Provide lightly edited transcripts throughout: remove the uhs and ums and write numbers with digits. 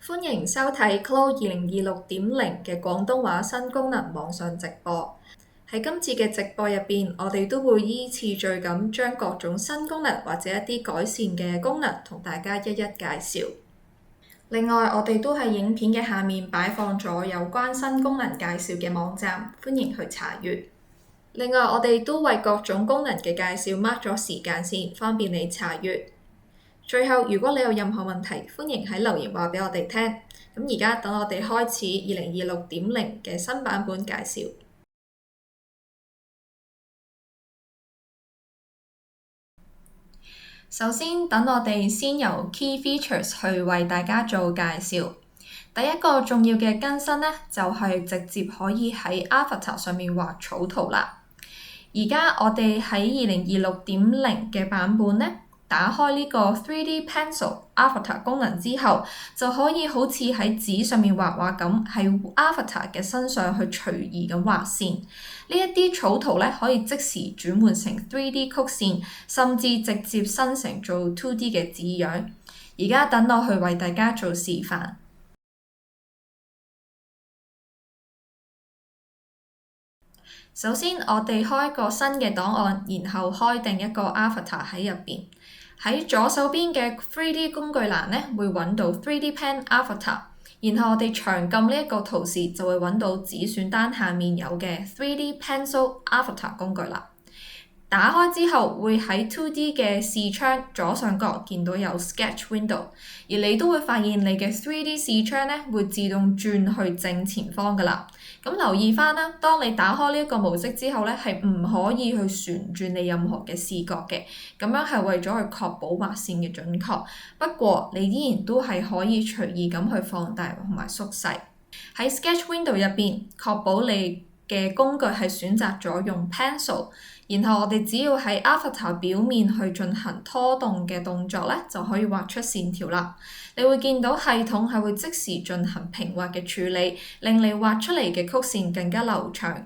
歡迎收睇 Clo 2026.0嘅廣東話新功能網上直播。喺今次嘅直播入邊，我哋都會依次序咁將各種新功能或者一啲改善嘅功能同大家一一介紹。另外，我哋都喺影片嘅下面擺放咗有關新功能介紹嘅網站，歡迎去查閱。另外，我哋都為各種功能嘅介紹 mark 咗時間線，方便你查閱。最後，如果你有任何問題，歡迎喺留言話俾我哋聽。咁而家等我哋開始2026.0嘅新版本介紹。首先，等我哋先由 Key Features 去為大家做介紹。第一個重要嘅更新呢，就係直接可以喺 Avatar 上面畫草圖啦。而家我哋喺2026.0嘅版本呢，打開呢個 3D Pencil Avatar 功能之後，就可以好似喺紙上面畫畫咁，喺 Avatar 嘅身上去隨意咁畫線。呢一啲草圖咧，可以即時轉換成 3D 曲線，甚至直接生成做 2D 嘅紙樣。而家等我去為大家做示範。首先，我哋開一個新嘅檔案，然後開定一個 Avatar 喺入邊。喺左手邊嘅 3D 工具欄呢，會揾到 3D Pen Avatar， 然後我哋長撳呢一個圖示就會揾到子選單下面有嘅 3D Pencil Avatar 工具啦。打開之後會喺 2D 嘅視窗左上角見到有 Sketch Window， 而你都會發現你嘅 3D 視窗呢會自動轉去正前方㗎啦。咁留意返啦，當你打開呢一個模式之後呢，係唔可以去旋轉你任何嘅視覺嘅，咁樣係為咗去確保畫線嘅準確。不過你依然都係可以隨意咁去放大同埋縮細。喺 Sketch Window 入邊，確保你嘅工具係選擇咗用 Pencil， 然後我哋只要喺 Avatar 表面去進行拖動嘅動作咧，就可以畫出線條啦。你會見到系統係會即時進行平滑嘅處理，令你畫出嚟嘅曲線更加流暢。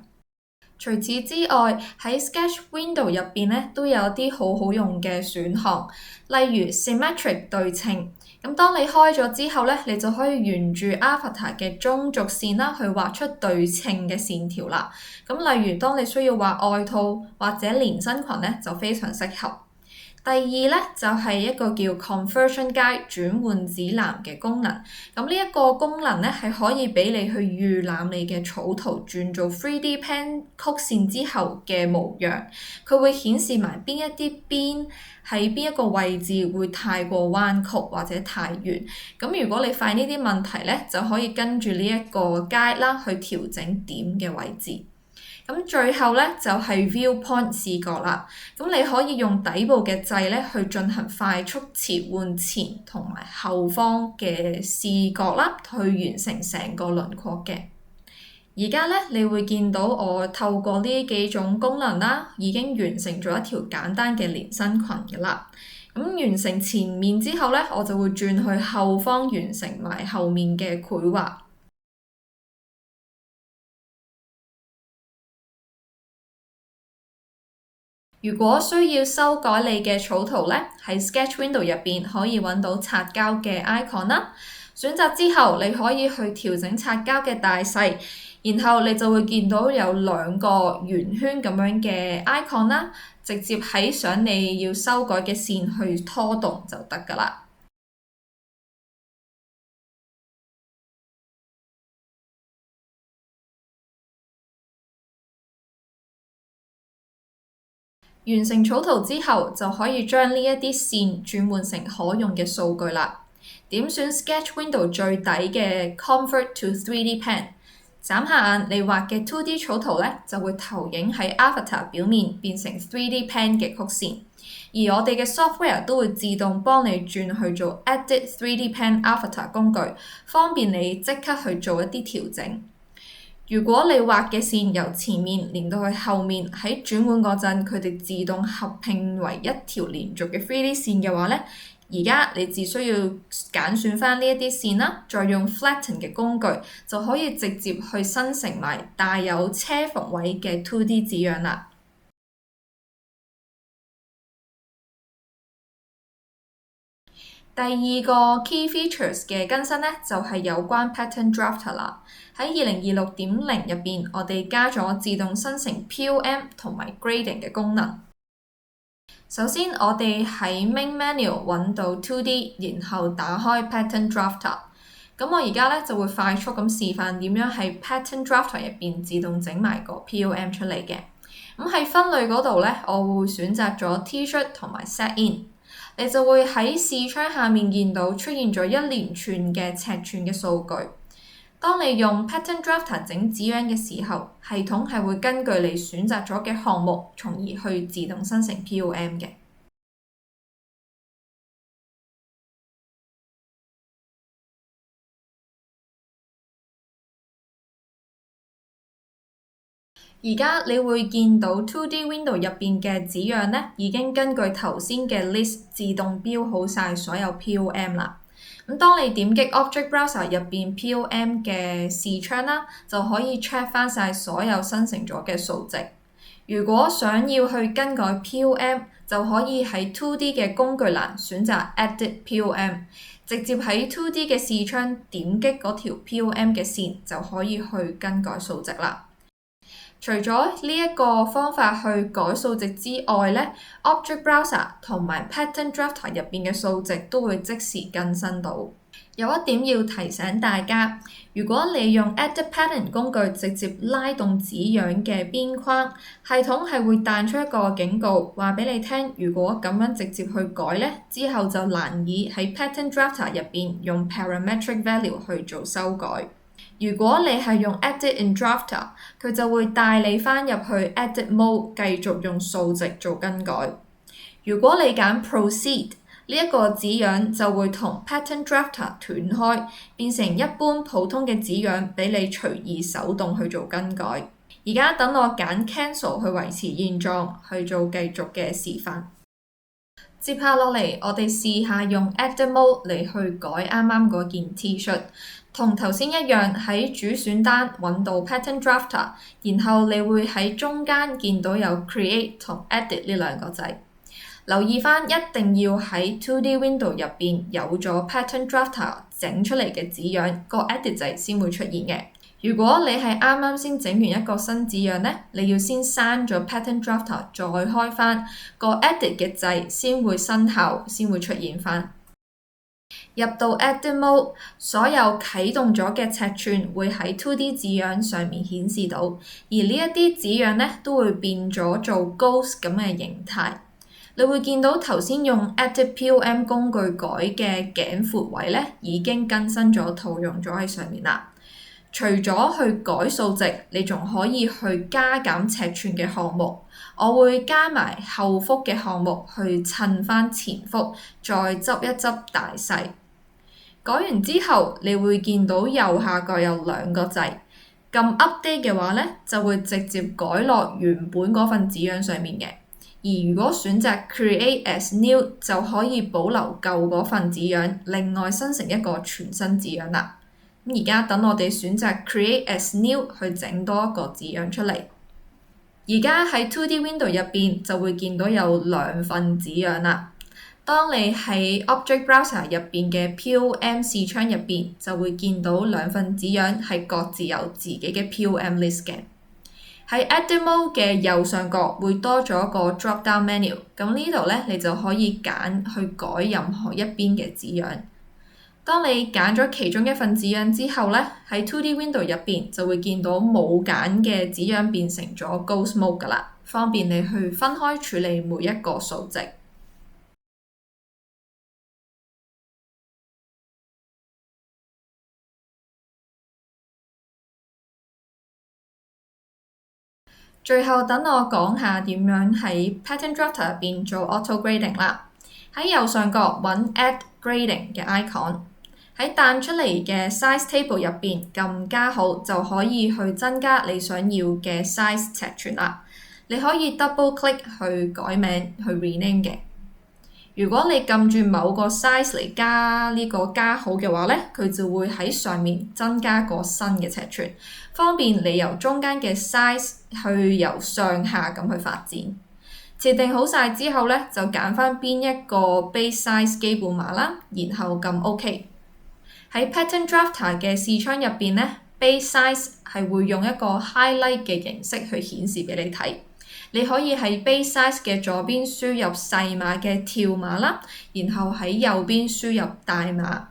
除此之外，喺 Sketch Window 入邊咧都有啲好好用嘅選項，例如 Symmetric 對稱。咁當你開咗之後咧，你就可以沿住 Avatar 嘅中軸線啦，去畫出對稱嘅線條啦。咁例如當你需要畫外套或者連身裙咧，就非常適合。第二咧就係一個叫 Conversion Guide 轉換指南嘅功能。咁呢一個功能咧係可以俾你去預覽你嘅草圖轉做 3D Pen 曲線之後嘅模樣。佢會顯示埋邊一啲邊喺邊一個位置會太過彎曲或者太圓。咁如果你發現呢啲問題咧，就可以跟住呢一個 guide 啦去調整點嘅位置。咁最後咧就係 Viewpoint 視覺啦。咁你可以用底部嘅掣咧去進行快速切換前同埋後方嘅視覺啦，去完成成個輪廓嘅。而家咧你會見到我透過呢幾種功能啦，已經完成咗一條簡單嘅連身裙㗎啦。咁完成前面之後咧，我就會轉去後方完成埋後面嘅繪畫。如果需要修改你嘅草圖咧，喺 Sketch Window 入邊可以揾到擦膠嘅 icon 啦。選擇之後，你可以去調整擦膠嘅大細，然後你就會見到有兩個圓圈咁樣嘅 icon 啦，直接喺想你要修改嘅線去拖動就得㗎啦。完成草圖之後，就可以將呢一啲線轉換成可用嘅數據啦。點選 Sketch Window 最底嘅 Convert to 3D Pen， 眨下眼你畫嘅 2D 草圖咧就會投影喺 Avatar 表面變成 3D Pen 嘅曲線，而我哋嘅 software 都會自動幫你轉去做 Edit 3D Pen Avatar 工具，方便你即刻去做一啲調整。如果你畫嘅線由前面連到去後面，喺轉換嗰陣，佢哋自動合併為一條連續嘅 3D 線嘅話咧，而家你只需要揀選返呢一啲線啦，再用 Flatten 嘅工具，就可以直接去生成埋帶有車縫位嘅 2D 紙樣啦。第二個 key features 嘅更新呢，就係有關 pattern drafter 啦。喺2026.0入邊，我哋加咗自動生成 POM 同埋 grading 嘅功能。首先，我哋喺 main menu 揾到 2D， 然後打開 pattern drafter。咁我而家呢就會快速咁示範點樣喺 pattern drafter 入邊自動整埋個 POM 出嚟嘅。咁喺分類嗰度呢，我會選擇咗 T-shirt 同埋 set in。你就會喺視窗下面見到出現咗一連串嘅尺寸嘅數據。當你用 Pattern Drafter 整紙樣嘅時候，系統係會根據你選擇咗嘅項目，從而去自動生成 POM 嘅。而家你會見到 2D Window 入邊嘅紙樣呢，已經根據頭先嘅 list 自動標好晒所有 POM 啦。咁當你點擊 Object Browser 入邊 POM 嘅視窗啦，就可以 check 翻晒所有生成咗嘅數值。如果想要去更改 POM，就可以喺 2D 嘅工具欄選擇 Edit POM， 直接喺 2D 嘅視窗點擊嗰條 POM 嘅線，就可以去更改數值啦。除咗呢一個方法去改數值之外呢， Object Browser 同埋 Pattern Drafter 入邊嘅數值都會即時更新到。有一點要提醒大家，如果你用 Edit Pattern 工具直接拉動紙樣嘅邊框，系統係會彈出一個警告，話俾你聽，如果咁樣直接去改呢，之後就難以喺 Pattern Drafter 入邊用 Parametric Value 去做修改。如果你係用 Edit in Drafter， 佢就會帶你返入去 Edit Mode， 繼續用數值做更改。如果你揀 Proceed， 呢一個紙樣就會同 Pattern Drafter 斷開，變成一般普通嘅紙樣，俾你隨意手動去做更改。而家等我揀 Cancel 去維持現狀，去做繼續嘅示範。接下落嚟，我哋試下用 Edit Mode 嚟去改啱啱嗰件 T-shirt。同頭先一樣，喺主選單揾到 Pattern Drafter， 然後你會喺中間見到有 Create 同 Edit 呢兩個掣。留意返，一定要喺 2D Window 入邊有咗 Pattern Drafter 整出嚟嘅紙樣，個 Edit 掣先會出現嘅。如果你係啱啱先整完一個新紙樣呢，你要先刪咗 Pattern Drafter， 再開返個 Edit 嘅掣先會生效，先會出現返。入到 Edit Mode， 所有啟動咗嘅尺寸會喺 2D 紙樣上面顯示到，而呢一啲紙樣呢都會變咗做 Ghost 咁嘅形態。你會見到頭先用 Edit POM 工具改嘅頸闊位呢已經更新咗，套用咗喺上面啦。除咗去改數值，你仲可以去加減尺寸嘅項目。我會加埋後幅嘅項目去襯返前幅，再執一執大細。改完之後，你會見到右下角有兩個掣，撳 Update 嘅話呢，就會直接改落原本嗰份紙樣上面嘅。而如果選擇 Create as New， 就可以保留舊嗰份紙樣，另外生成一個全新紙樣啦。咁而家等我哋選擇 Create as New 去整多一個紙樣出嚟。而家喺 2D Window 入邊就會見到有兩份紙樣啦。當你喺 Object Browser 入邊嘅 POM 視窗入邊，就會見到兩份紙樣係各自有自己嘅 POM list 嘅。喺 Edit Mode 嘅右上角會多咗一個 Drop Down Menu， 咁呢度呢，你就可以揀去改任何一邊嘅紙樣。當你揀咗其中一份紙樣之後呢，喺 2D Window 入邊就會見到冇揀嘅紙樣變成咗 Ghost Mode 㗎啦，方便你去分開處理每一個數值。最後等我講下點樣喺 Pattern Drafter 入邊做 Auto Grading 啦。喺右上角揾 Add Grading 嘅 icon， 喺彈出嚟嘅 Size Table 入邊撳加號就可以去增加你想要嘅 size 尺寸啦。你可以 double click 去改名去 rename 嘅。如果你撳住某個 size 嚟加呢個加號嘅話呢，佢就會喺上面增加個新嘅尺寸，方便你由中間嘅 size 去由上下咁去發展。設定好晒之後呢，就揀返邊一個 base size 基本碼啦，然後撳 OK。喺 Pattern Drafter 嘅視窗入邊呢，base size 係會用一個 highlight 嘅形式去顯示俾你睇。你可以喺 base size 嘅左邊輸入細碼嘅跳碼啦，然後喺右邊輸入大碼。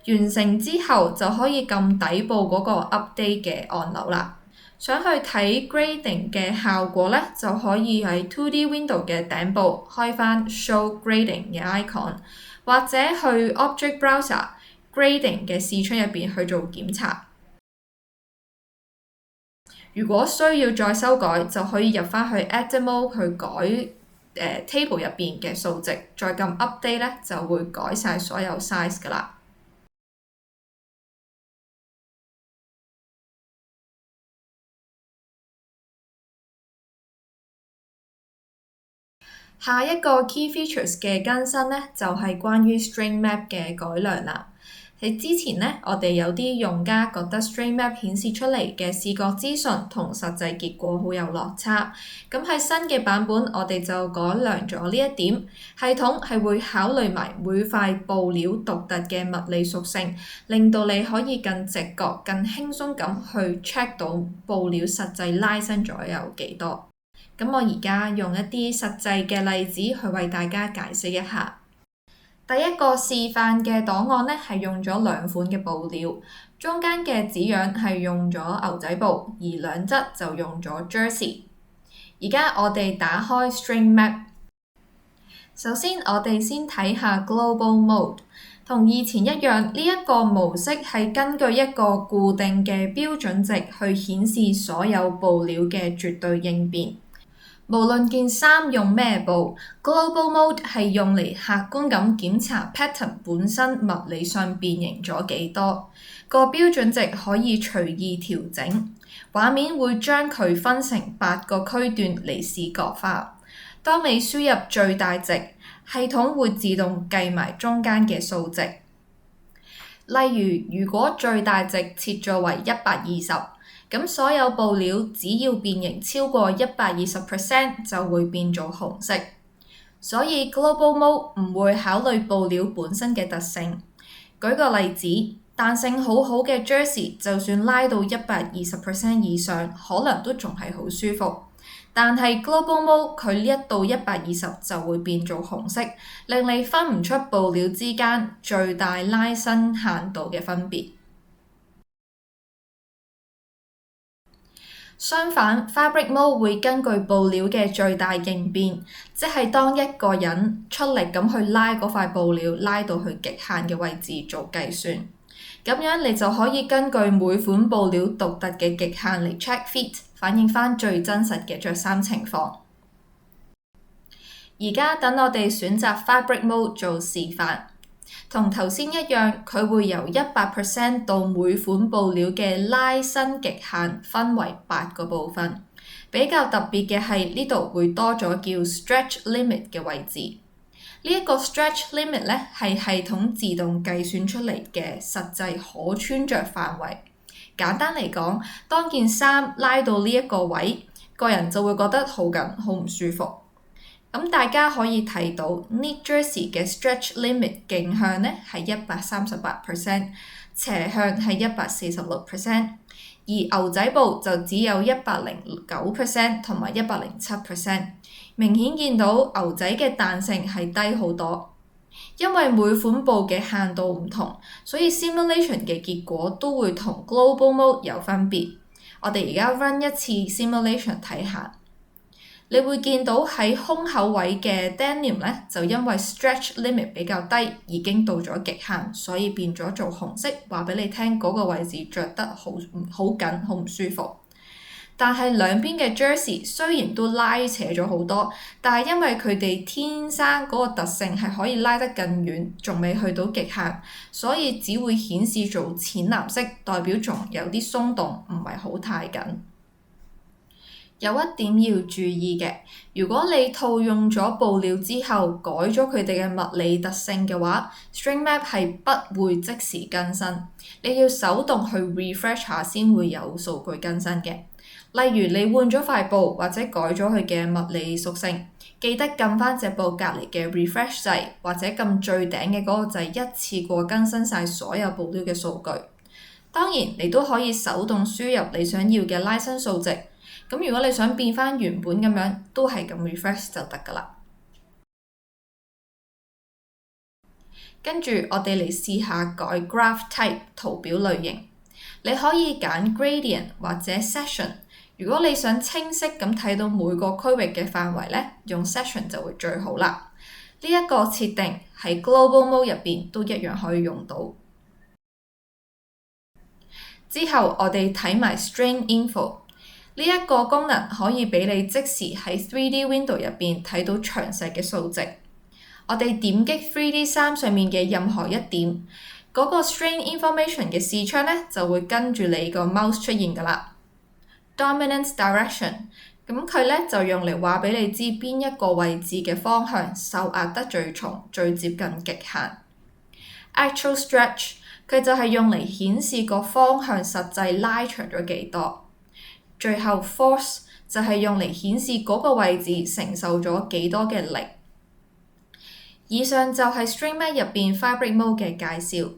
完成之後就可以撳底部嗰個 update 嘅按鈕啦。想去睇 grading 嘅效果呢，就可以喺 2D Window 嘅頂部開返 Show Grading 嘅 icon， 或者去 Object Browser Grading 嘅視窗入邊去做檢查。如果需要再修改，就可以入返去 Edit Mode 去改table 入邊嘅數值，再撳 Update 呢，就會改晒所有 size 㗎啦。下一個 Key Features 嘅更新呢，就係關於 String Map 嘅改良啦。喺之前呢，我哋有啲用家覺得 String Map 顯示出嚟嘅視覺資訊同實際結果好有落差。咁喺新嘅版本，我哋就改良咗呢一點。系統係會考慮埋每塊布料獨特嘅物理屬性，令到你可以更直覺、更輕鬆咁去 check 到布料實際拉伸咗有幾多。咁我而家用一啲實際嘅例子去為大家解釋一下。第一個示範嘅檔案呢，係用咗兩款嘅布料，中間嘅紙樣係用咗牛仔布，而兩側就用咗 jersey。而家我哋打開 String Map， 首先我哋先睇下 Global Mode， 同以前一樣，呢一個模式係根據一個固定嘅標準值去顯示所有布料嘅絕對應變。無論件衫用咩布 ，Global Mode 係用嚟客觀咁檢查 pattern 本身物理上變形咗幾多，個標準值可以隨意調整。畫面會將佢分成8個區段嚟視覺化。當你輸入最大值，系統會自動計埋中間嘅數值。例如，如果最大值設咗為120，咁所有布料只要變形超過120%就會變做紅色，所以 Global Mode 唔會考慮布料本身嘅特性。舉個例子，彈性好好嘅 jersey 就算拉到120% 以上，可能都仲係好舒服。但係 Global Mode 佢呢一到120就會變做紅色，令你分唔出布料之間最大拉伸限度嘅分別。相反 ，Fabric Mode 會根據布料嘅最大應變，即係當一個人出力咁去拉嗰塊布料，拉到去極限嘅位置做計算。咁樣你就可以根據每款布料獨特嘅極限嚟 check fit， 反映返最真實嘅着衫情況。而家等我哋選擇 Fabric Mode 做示範。同頭先一樣，佢會由100% 到每款布料嘅拉伸極限分為8個部分。比較特別嘅係呢度會多咗叫 Stretch Limit 嘅位置。呢一個 Stretch Limit 呢係系統自動計算出嚟嘅實際可穿着範圍。簡單嚟講，當件衫拉到呢一個位，個人就會覺得好緊，好唔舒服。咁大家可以睇到 Knit Jersey 嘅 Stretch Limit 徑向呢係138%，斜向係146%，而牛仔布就只有109%同埋107%。明顯見到牛仔嘅彈性係低好多。因為每款布嘅限度唔同，所以 Simulation 嘅結果都會同 Global Mode 有分別。我哋而家 run 一次 Simulation 睇下。你會見到喺胸口位嘅 denim 呢，就因為 stretch limit 比較低，已經到咗極限，所以變咗做紅色，話俾你聽嗰個位置着得好緊，好唔舒服。但係兩邊嘅 jersey 雖然都拉扯咗好多，但係因為佢哋天生嗰個特性係可以拉得更遠，仲未去到極限，所以只會顯示做淺藍色，代表仲有啲鬆動，唔係好太緊。有一點要注意嘅，如果你套用咗布料之後改咗佢哋嘅物理特性嘅話，String Map 係不會即時更新，你要手動去 refresh 下先會有數據更新嘅。例如你換咗塊布或者改咗佢嘅物理屬性，記得撳返隻布隔離嘅 refresh 掣，或者撳最頂嘅嗰個掣，一次過更新晒所有布料嘅數據。當然你都可以手動輸入你想要嘅拉伸數值。咁如果你想變返原本咁樣，都係撳 refresh 就得㗎喇。跟住我哋嚟試下改 graph type 圖表類型。你可以揀 gradient 或者 section。如果你想清晰咁睇到每個區域嘅範圍呢，用 section 就會最好啦。呢一個設定喺 global mode 入邊都一樣可以用到。之後我哋睇埋 string info。呢一個功能可以俾你即時喺 3D Window 入邊睇到詳細嘅數值。我哋點擊 3D3 上面嘅任何一點，嗰個 String Information 嘅視窗呢就會跟住你個 mouse 出現㗎啦。Dominant Direction， 咁佢呢就用嚟話俾你知邊一個位置嘅方向受壓得最重，最接近極限。Actual Stretch， 佢就係用嚟顯示個方向實際拉長咗幾多。最後 Force 就係用嚟顯示嗰個位置承受咗幾多嘅力。以上就係 String Map 入邊 Fabric Mode 嘅介紹。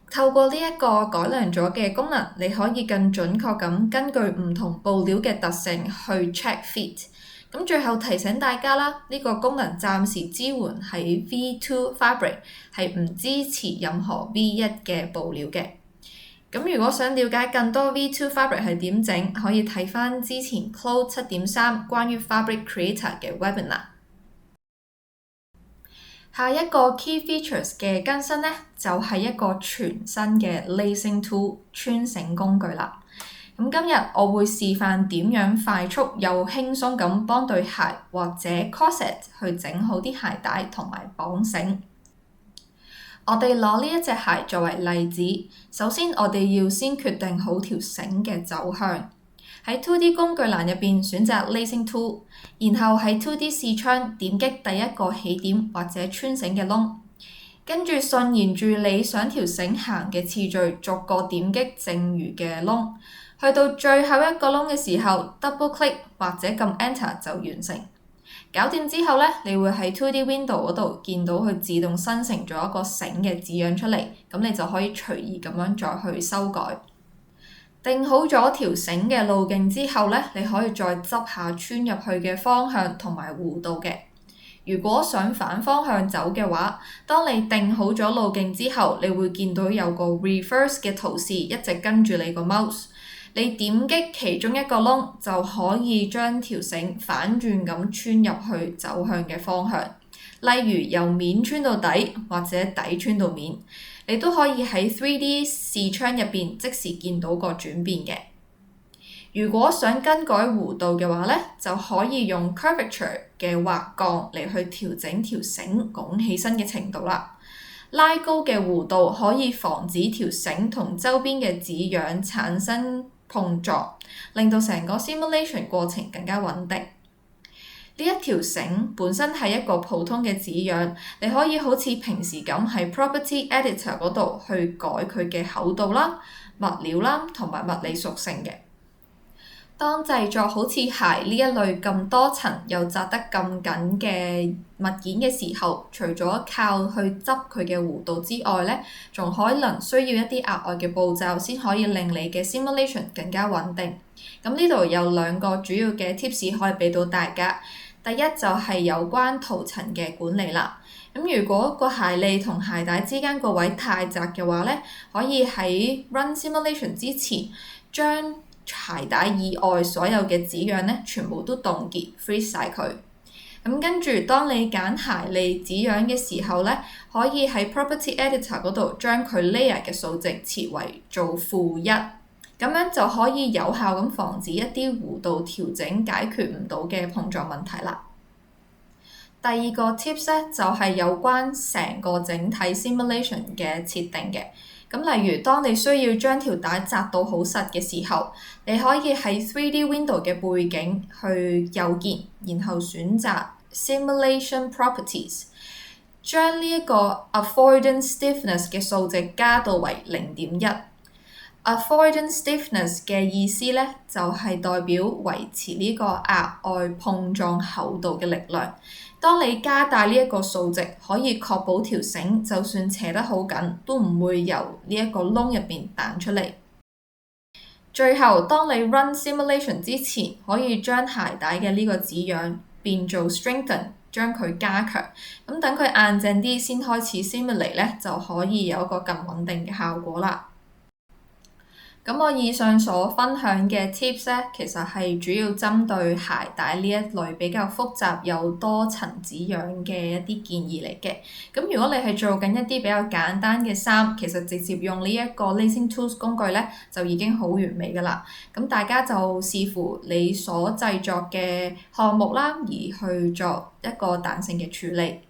透過呢一個改良咗嘅功能，你可以更準確咁根據唔同布料嘅特性去 check fit。咁最後提醒大家啦，呢個功能暫時支援喺 V2 Fabric， 係唔支持任何 V1 嘅布料嘅。咁如果想了解更多 V2 Fabric 係點整，可以睇返之前 Clone 7.3 關於 Fabric Creator 嘅 Webinar。下一個 Key Features 嘅更新呢，就係一個全新嘅 Lacing Tool 穿繩工具啦。咁今日我會示範點樣快速又輕鬆咁幫對鞋或者 corset 去整好啲鞋帶同埋綁繩。我哋攞呢一隻鞋作為例子，首先我哋要先決定好條繩嘅走向。喺 2D 工具欄入邊選擇 Lacing Tool， 然後喺 2D 視窗點擊第一個起點或者穿繩嘅窿，跟住順沿住你想條繩行嘅次序，逐個點擊剩餘嘅窿，去到最後一個窿嘅時候 double click 或者撳 Enter 就完成。搞掂之後呢，你會喺 2D Window 嗰度見到佢自動生成咗一個繩嘅字樣出嚟，咁你就可以隨意咁樣再去修改。定好咗條繩嘅路徑之後呢，你可以再執下穿入去嘅方向同埋弧度嘅。如果想反方向走嘅話，當你定好咗路徑之後，你會見到有個 Reverse 嘅圖示一直跟住你個 mouse。你點擊其中一個窿，就可以將條繩反轉咁穿入去走向嘅方向。例如由面穿到底，或者底穿到面，你都可以喺 3D 視窗入邊即時見到個轉變嘅。如果想更改弧度嘅話呢，就可以用 Curvature 嘅畫槓嚟去調整條繩拱起身嘅程度啦。拉高嘅弧度可以防止條繩同周邊嘅紙樣產生碰撞，令到成個 simulation 過程更加穩定。呢一條繩本身係一個普通嘅紙樣，你可以好似平時咁喺 Property Editor 嗰度去改佢嘅厚度啦、物料啦同埋物理屬性嘅。當製作好似鞋呢一類咁多層又紮得咁緊嘅物件嘅時候，除咗靠去執佢嘅弧度之外呢，仲可能需要一啲額外嘅步驟先可以令你嘅 simulation 更加穩定。咁呢度有兩個主要嘅 tips 可以俾到大家。第一就係有關塗層嘅管理啦。咁如果個鞋脷同鞋帶之間個位太窄嘅話呢，可以喺 run simulation 之前將鞋帶以外所有嘅紙樣呢，全部都凍結 freeze 晒佢。咁跟住當你揀鞋脷紙樣嘅時候呢，可以喺 Property Editor 嗰度將佢 layer 嘅數值設為做-1，咁樣就可以有效咁防止一啲弧度調整解決唔到嘅碰撞問題啦。第二個 tips 呢，就係有關成個整體 simulation 嘅設定嘅。咁例如當你需要將條帶紮到好實嘅時候，你可以喺 3D Window 嘅背景去右鍵，然後選擇 Simulation Properties， 將呢一個 Avoidance Stiffness 嘅數值加到為0.1。Avoidance Stiffness 嘅意思呢，就係代表維持呢個額外碰撞厚度嘅力量。當你加大呢一個數值，可以確保條繩就算扯得好緊，都唔會由呢一個窿入邊彈出嚟。最後，當你 run simulation 之前，可以將鞋帶嘅呢個指樣變做 strengthen， 將佢加強。咁等佢硬淨啲先開始 simulate 呢，就可以有一個更穩定嘅效果啦。咁我以上所分享嘅 tips 呢，其實係主要針對鞋帶呢一類比較複雜有多層紙樣嘅一啲建議嚟嘅。咁如果你係做緊一啲比較簡單嘅衫，其實直接用呢一個 Lacing Tools 工具呢，就已經好完美㗎啦。咁大家就視乎你所製作嘅項目啦，而去做一個彈性嘅處理。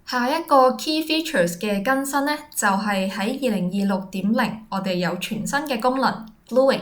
下一個 key features 嘅更新呢，就係喺2026.0，我哋有全新嘅功能 gluing。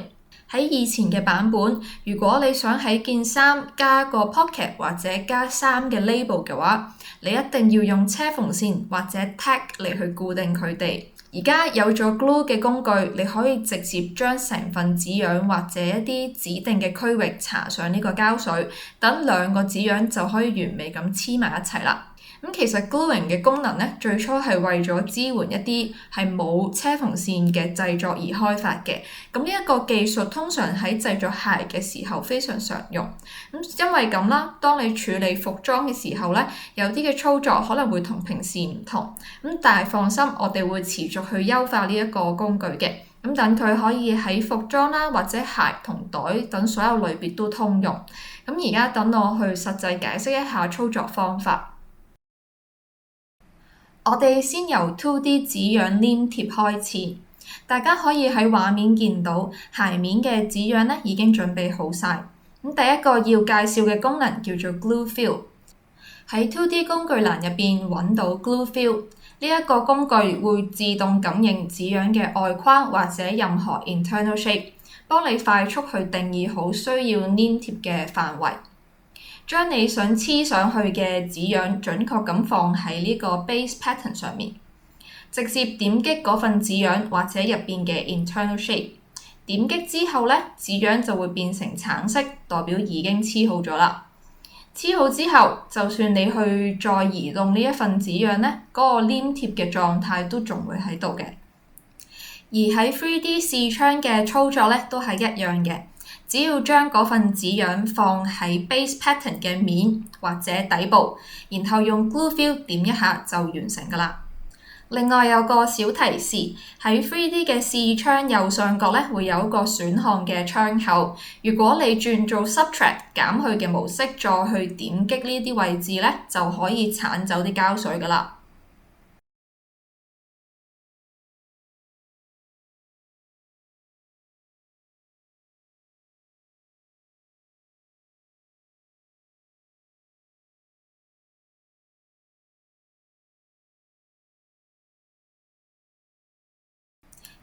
喺以前嘅版本，如果你想喺件衫加個 pocket 或者加衫嘅 label 嘅話，你一定要用車縫線或者 tag 嚟去固定佢哋。而家有咗 glue 嘅工具，你可以直接將成份紙樣或者一啲指定嘅區域搽上呢個膠水，等兩個紙樣就可以完美咁黐埋一齊啦。咁其實 gluing 嘅功能呢，最初係為咗支援一啲係冇車縫線嘅製作而開發嘅。咁呢一個技術通常喺製作鞋嘅時候非常常用。咁因為咁啦，當你處理服裝嘅時候呢，有啲嘅操作可能會同平時唔同。咁但係放心，我哋會持續去優化呢一個工具嘅。咁等佢可以喺服裝啦，或者鞋同袋等所有類別都通用。咁而家等我去實際解釋一下操作方法。我哋先由 2D 紙樣黏貼開始，大家可以喺畫面見到鞋面嘅紙樣呢已經準備好晒。咁第一個要介紹嘅功能叫做 Glue Fill。喺 2D 工具欄入邊揾到 Glue Fill 呢一個工具，會自動感應紙樣嘅外框或者任何 internal shape， 幫你快速去定義好需要黏貼嘅範圍。將你想黐上去嘅紙樣準確咁放喺呢個 base pattern 上面，直接點擊嗰份紙樣或者入邊嘅 internal shape。點擊之後呢，紙樣就會變成橙色，代表已經黐好咗啦。黐好之後，就算你去再移動呢一份紙樣呢，嗰個黏貼嘅狀態都仲會喺度嘅。而喺 3D 視窗嘅操作呢，都係一樣嘅。只要將嗰份紙樣放喺 base pattern 嘅面或者底部，然後用 glue fill 點一下就完成㗎啦。另外有個小提示，喺 3D 嘅視窗右上角呢會有一個選項嘅窗口，如果你轉做 subtract 減去嘅模式，再去點擊呢啲位置呢，就可以剷走啲膠水㗎啦。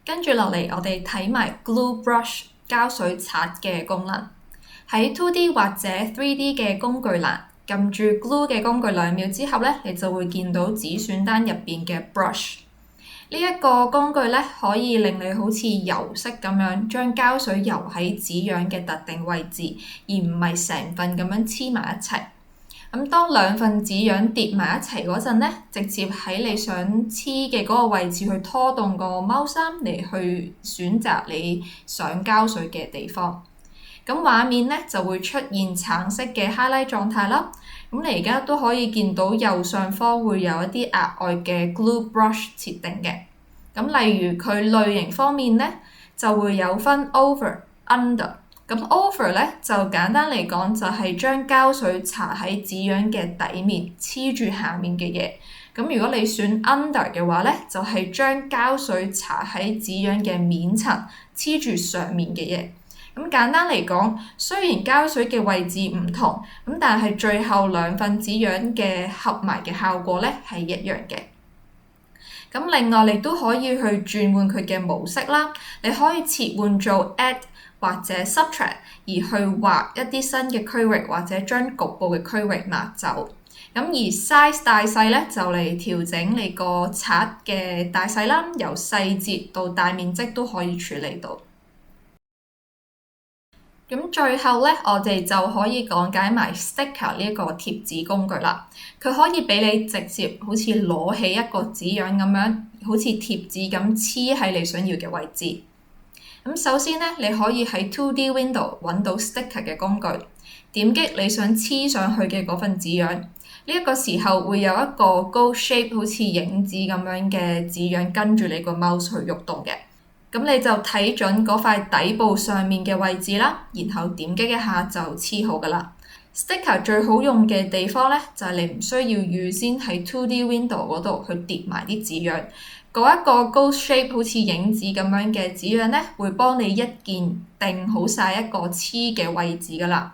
跟住落嚟，我哋睇埋 Glue Brush 膠水刷嘅功能。喺 2D 或者 3D 嘅工具欄，撳住 Glue 嘅工具2秒之後呢，你就會見到子選單入邊嘅 Brush。呢一個工具呢，可以令你好似油色咁樣，將膠水油喺紙樣嘅特定位置，而唔係成份咁樣黐埋一齊。咁當兩份紙樣疊埋一齊嗰陣呢，直接喺你想黐嘅嗰個位置去拖動個 mouse 嚟去選擇你想膠水嘅地方。咁畫面呢就會出現橙色嘅 highlight 狀態啦。咁你而家都可以見到右上方會有一啲額外嘅 glue brush 設定嘅。咁例如佢類型方面呢，就會有分 over、under。咁 over 呢，就簡單嚟講就係將膠水搽喺紙樣嘅底面，黐住下面嘅嘢。咁如果你選 under 嘅話呢，就係將膠水搽喺紙樣嘅面層，黐住上面嘅嘢。咁簡單嚟講，雖然膠水嘅位置唔同，咁但係最後兩份紙樣嘅合埋嘅效果咧係一樣嘅。咁另外你都可以去轉換佢嘅模式啦，你可以切換做 add 或者 subtract， 而去畫一啲新嘅區域或者將局部嘅區域抹走。咁而 size 大細咧就嚟調整你個冊嘅大細啦，由細節到大面積都可以處理到。咁最後咧，我哋就可以講解埋 sticker 呢一個貼紙工具啦。佢可以俾你直接好似攞起一個紙樣咁樣，好似貼紙咁黐喺你想要嘅位置。咁首先咧，你可以喺 2D Window 揾到 sticker 嘅工具，點擊你想黐上去嘅嗰份紙樣。呢一個時候會有一個 Ghost Shape 好似影子咁樣嘅紙樣跟住你個 mouse 去喐動嘅。咁你就睇準嗰塊底部上面嘅位置啦，然後點擊一下就黐好㗎喇。Sticker 最好用嘅地方咧，就係你唔需要預先喺 2D Window 嗰度去疊埋啲紙樣，嗰一個 Ghost Shape 好似影子咁樣嘅紙樣咧，會幫你一鍵定好晒一個黐嘅位置㗎喇。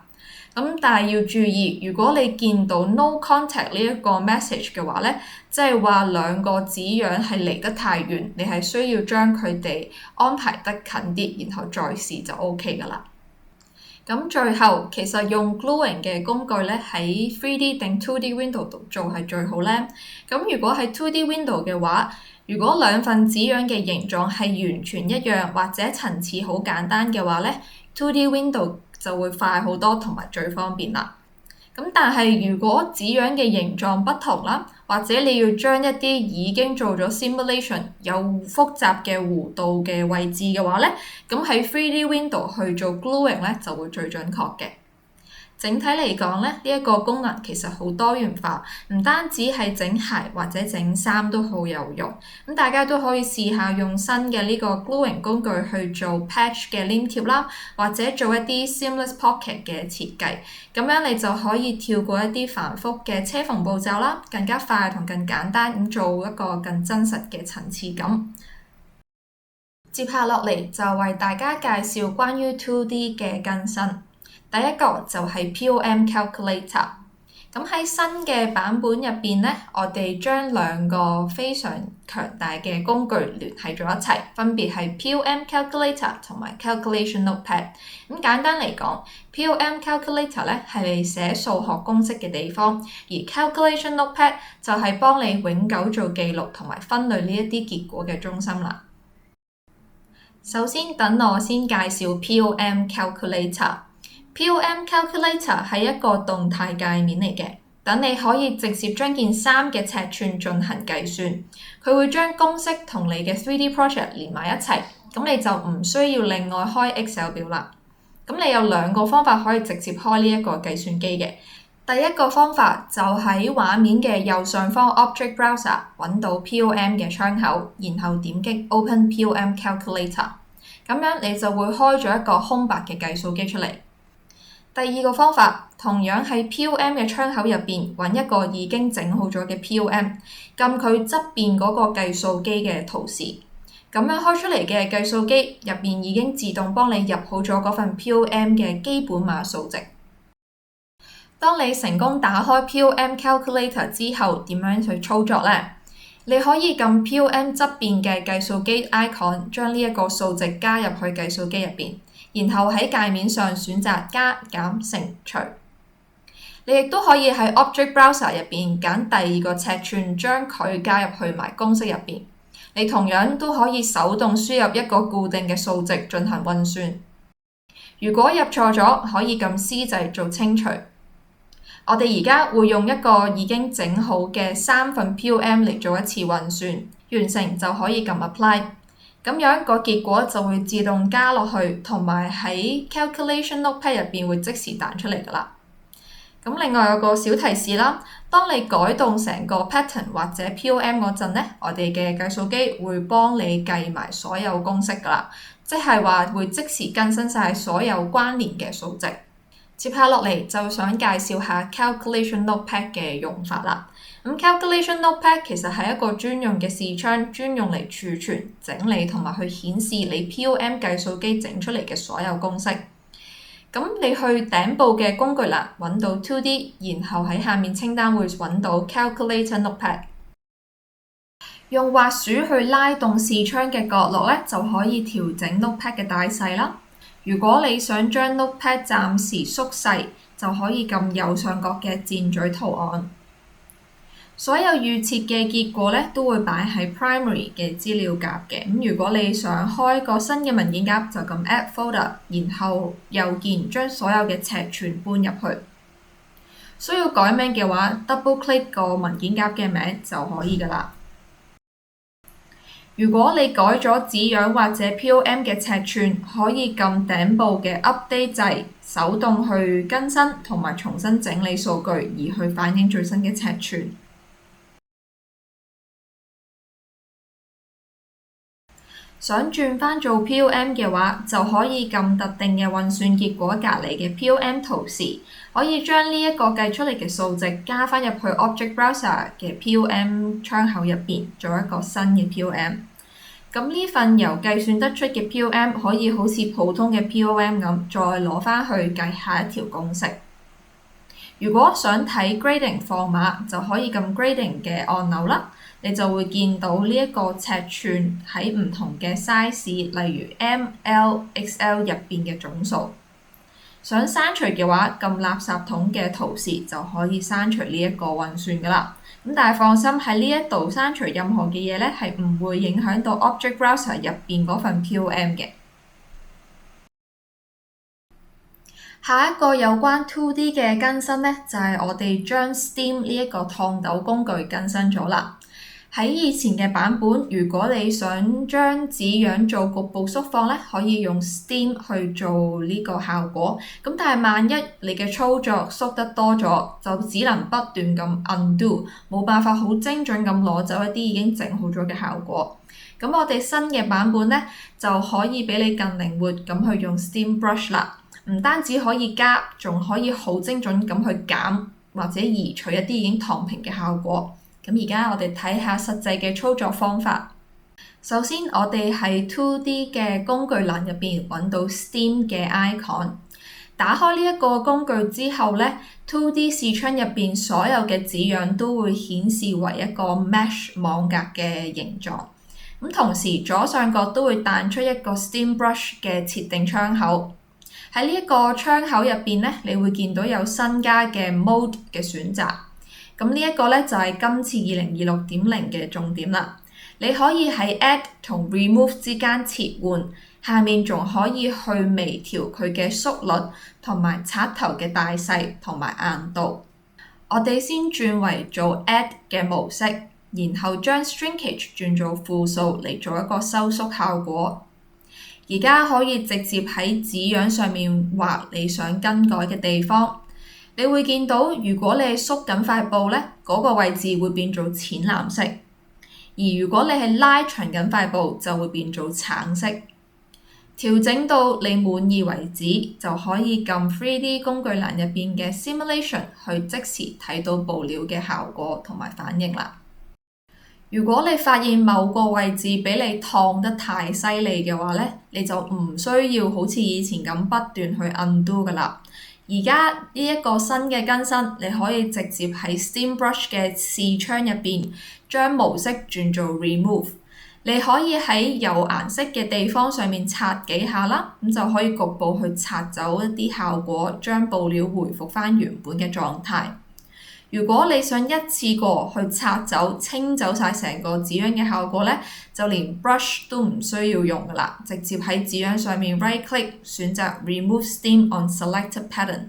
咁但係要注意，如果你見到 No Contact 呢一個 message 嘅話咧，即係話兩個紙樣係離得太遠，你係需要將佢哋安排得近啲，然後再試就 OK 㗎啦。咁最後其實用 gluing 嘅工具咧，喺 3D 定 2D Window 度做係最好咧。咁如果係 2D Window 嘅話，如果兩份紙樣嘅形狀係完全一樣，或者層次好簡單嘅話咧，2D Window就會快好多同埋最方便啦。咁但係如果紙樣嘅形狀不同啦，或者你要將一啲已經做咗 simulation 有複雜嘅弧度嘅位置嘅話咧，咁喺 3D Window 去做 gluing 咧就會最準確嘅。整體嚟講咧，呢一個功能其實好多元化，唔單止係整鞋或者整衫都好有用。咁大家都可以試下用新嘅呢個 gluing 工具去做 patch 嘅黏貼啦，或者做一啲 seamless pocket 嘅設計。咁樣你就可以跳過一啲繁複嘅車縫步驟啦，更加快同更簡單咁做一個更真實嘅層次感。接下落嚟就為大家介紹關於 2D 嘅更新。第一個就係 POM Calculator。咁喺新嘅版本入邊咧，我哋將兩個非常強大嘅工具聯繫咗一齊，分別係 POM Calculator 同埋 Calculation Notepad。咁簡單嚟講，POM Calculator 咧係你寫數學公式嘅地方，而 Calculation Notepad 就係幫你永久做記錄同埋分類呢一啲結果嘅中心啦。首先，等我先介紹 POM Calculator。POM Calculator 係一個動態界面嚟嘅，等你可以直接將件衫嘅尺寸進行計算。佢會將公式同你嘅 3D project 連埋一齊，咁你就唔需要另外開 Excel 表啦。咁你有兩個方法可以直接開呢一個計算機嘅。第一個方法就喺畫面嘅右上方 Object Browser 揾到 POM 嘅窗口，然後點擊 Open POM Calculator， 咁樣你就會開咗一個空白嘅計數機出嚟。第二個方法，同樣喺 POM 嘅窗口入邊揾一個已經整好咗嘅 POM， 撳佢側邊嗰個計數機嘅圖示，咁樣開出嚟嘅計數機入邊已經自動幫你入好咗嗰份 POM 嘅基本碼數值。當你成功打開 POM Calculator 之後，點樣去操作呢？你可以撳 POM 側邊嘅計數機 icon， 將呢一個數值加入去計數機入邊。然後喺界面上選擇加、減、乘、除。你亦都可以喺 Object Browser 入邊揀第二個尺寸，將佢加入去埋公式入邊。你同樣都可以手動輸入一個固定嘅數值進行運算。如果入錯咗，可以撳 C 掣做清除。我哋而家會用一個已經整好嘅3份 POM 嚟做一次運算，完成就可以撳 Apply。咁樣個結果就會自動加落去，同埋喺 Calculation Notepad 入邊會即時彈出嚟㗎啦。咁另外有個小提示啦，當你改動成個 pattern 或者 POM 嗰陣咧，我哋嘅計數機會幫你計埋所有公式㗎啦，即係話會即時更新晒所有關聯嘅數值。接下落嚟就想介紹下 Calculation Notepad 嘅用法啦。Calculation Notepad 其實係一個專用嘅視窗，專用嚟儲存、整理同埋去顯示你 POM 計數機整出嚟嘅所有公式。咁你去頂部嘅工具欄揾到 2D， 然後喺下面清單會揾到 Calculator Notepad。用滑鼠去拉動視窗嘅角落咧，就可以調整 Notepad 嘅大細啦。如果你想將 Notepad 暫時縮細，就可以撳右上角嘅箭嘴圖案。所有預設嘅結果咧，都會擺喺 Primary 嘅資料夾嘅。如果你想開個新嘅文件夾，就撳 Add Folder， 然後右鍵將所有嘅尺寸搬入去。需要改名嘅話，double click 個文件夾嘅名就可以㗎啦。如果你改咗紙樣或者 POM 嘅尺寸，可以撳頂部嘅 Update 掣，手動去更新同埋重新整理數據，而去反映最新嘅尺寸。想轉返做 POM 嘅話，就可以撳特定嘅運算結果隔離嘅 POM 圖示，可以將呢一個計出嚟嘅數值加返入去 Object Browser 嘅 POM 窗口入邊，做一個新嘅 POM。咁呢份由計算得出嘅 POM 可以好似普通嘅 POM 咁，再攞返去計下一條公式。如果想睇 Grading 放碼，就可以撳 Grading 嘅按鈕啦。你就會見到呢一個尺寸喺唔同嘅 size，例如 M、L、XL 入邊嘅總數。想刪除嘅話，撳垃圾桶嘅圖示就可以刪除呢一個運算㗎啦。但係放心，喺呢一度刪除任何嘅嘢咧，係唔會影響到 Object Browser 入邊嗰份 POM 嘅。下一個有關 2D 嘅更新咧，就係我哋將 Steam 呢一個熨斗工具更新咗啦。喺以前嘅版本，如果你想將紙樣做局部縮放咧，可以用 Steam 去做呢個效果。但係萬一你嘅操作縮得多咗，就只能不斷咁 undo， 冇辦法好精準咁攞走一啲已經整好咗嘅效果。我哋新嘅版本咧，就可以俾你更靈活咁去用 Steam Brush 啦。唔單止可以加，仲可以好精準咁去減或者移除一啲已經躺平嘅效果。而家我哋睇下實際嘅操作方法。首先，我哋喺 2D 嘅工具欄入邊揾到 Steam 嘅 icon。打開呢一個工具之後咧，2D 視窗入邊所有嘅紙樣都會顯示為一個 mesh 網格嘅形狀。同時左上角都會彈出一個 Steam Brush 嘅設定窗口。喺呢一個窗口入邊咧，你會見到有新加嘅 Mode 嘅選擇。呢一個咧就係今次2026.0嘅重點啦。你可以喺 Add 同 Remove 之間切換，下面仲可以去微調佢嘅縮率同埋插頭嘅大細同埋硬度。我哋先轉為做 Add 嘅模式，然後將 Shrinkage 轉做負數嚟做一個收縮效果。而家可以直接喺紙樣上面畫你想更改嘅地方。你會見到，如果你係縮緊塊布咧，嗰個位置會變做淺藍色；而如果你係拉長緊塊布，就會變做橙色。調整到你滿意為止，就可以撳 3D 工具欄入邊嘅 Simulation 去即時睇到布料嘅效果同埋反應啦。如果你發現某個位置俾你燙得太犀利嘅話咧，你就唔需要好似以前咁不斷去 undo 㗎啦。而家呢一個新嘅更新，你可以直接喺 Steam Brush 嘅視窗入邊將模式轉做 Remove。你可以喺有顏色嘅地方上面擦幾下啦，就可以局部去擦走一啲效果，將布料回復返原本嘅狀態。如果你想一次過去擦走、清走晒成個紙樣嘅效果咧，就連 brush 都唔需要用㗎啦，直接喺紙樣上面 right click 選擇 remove steam on selected pattern。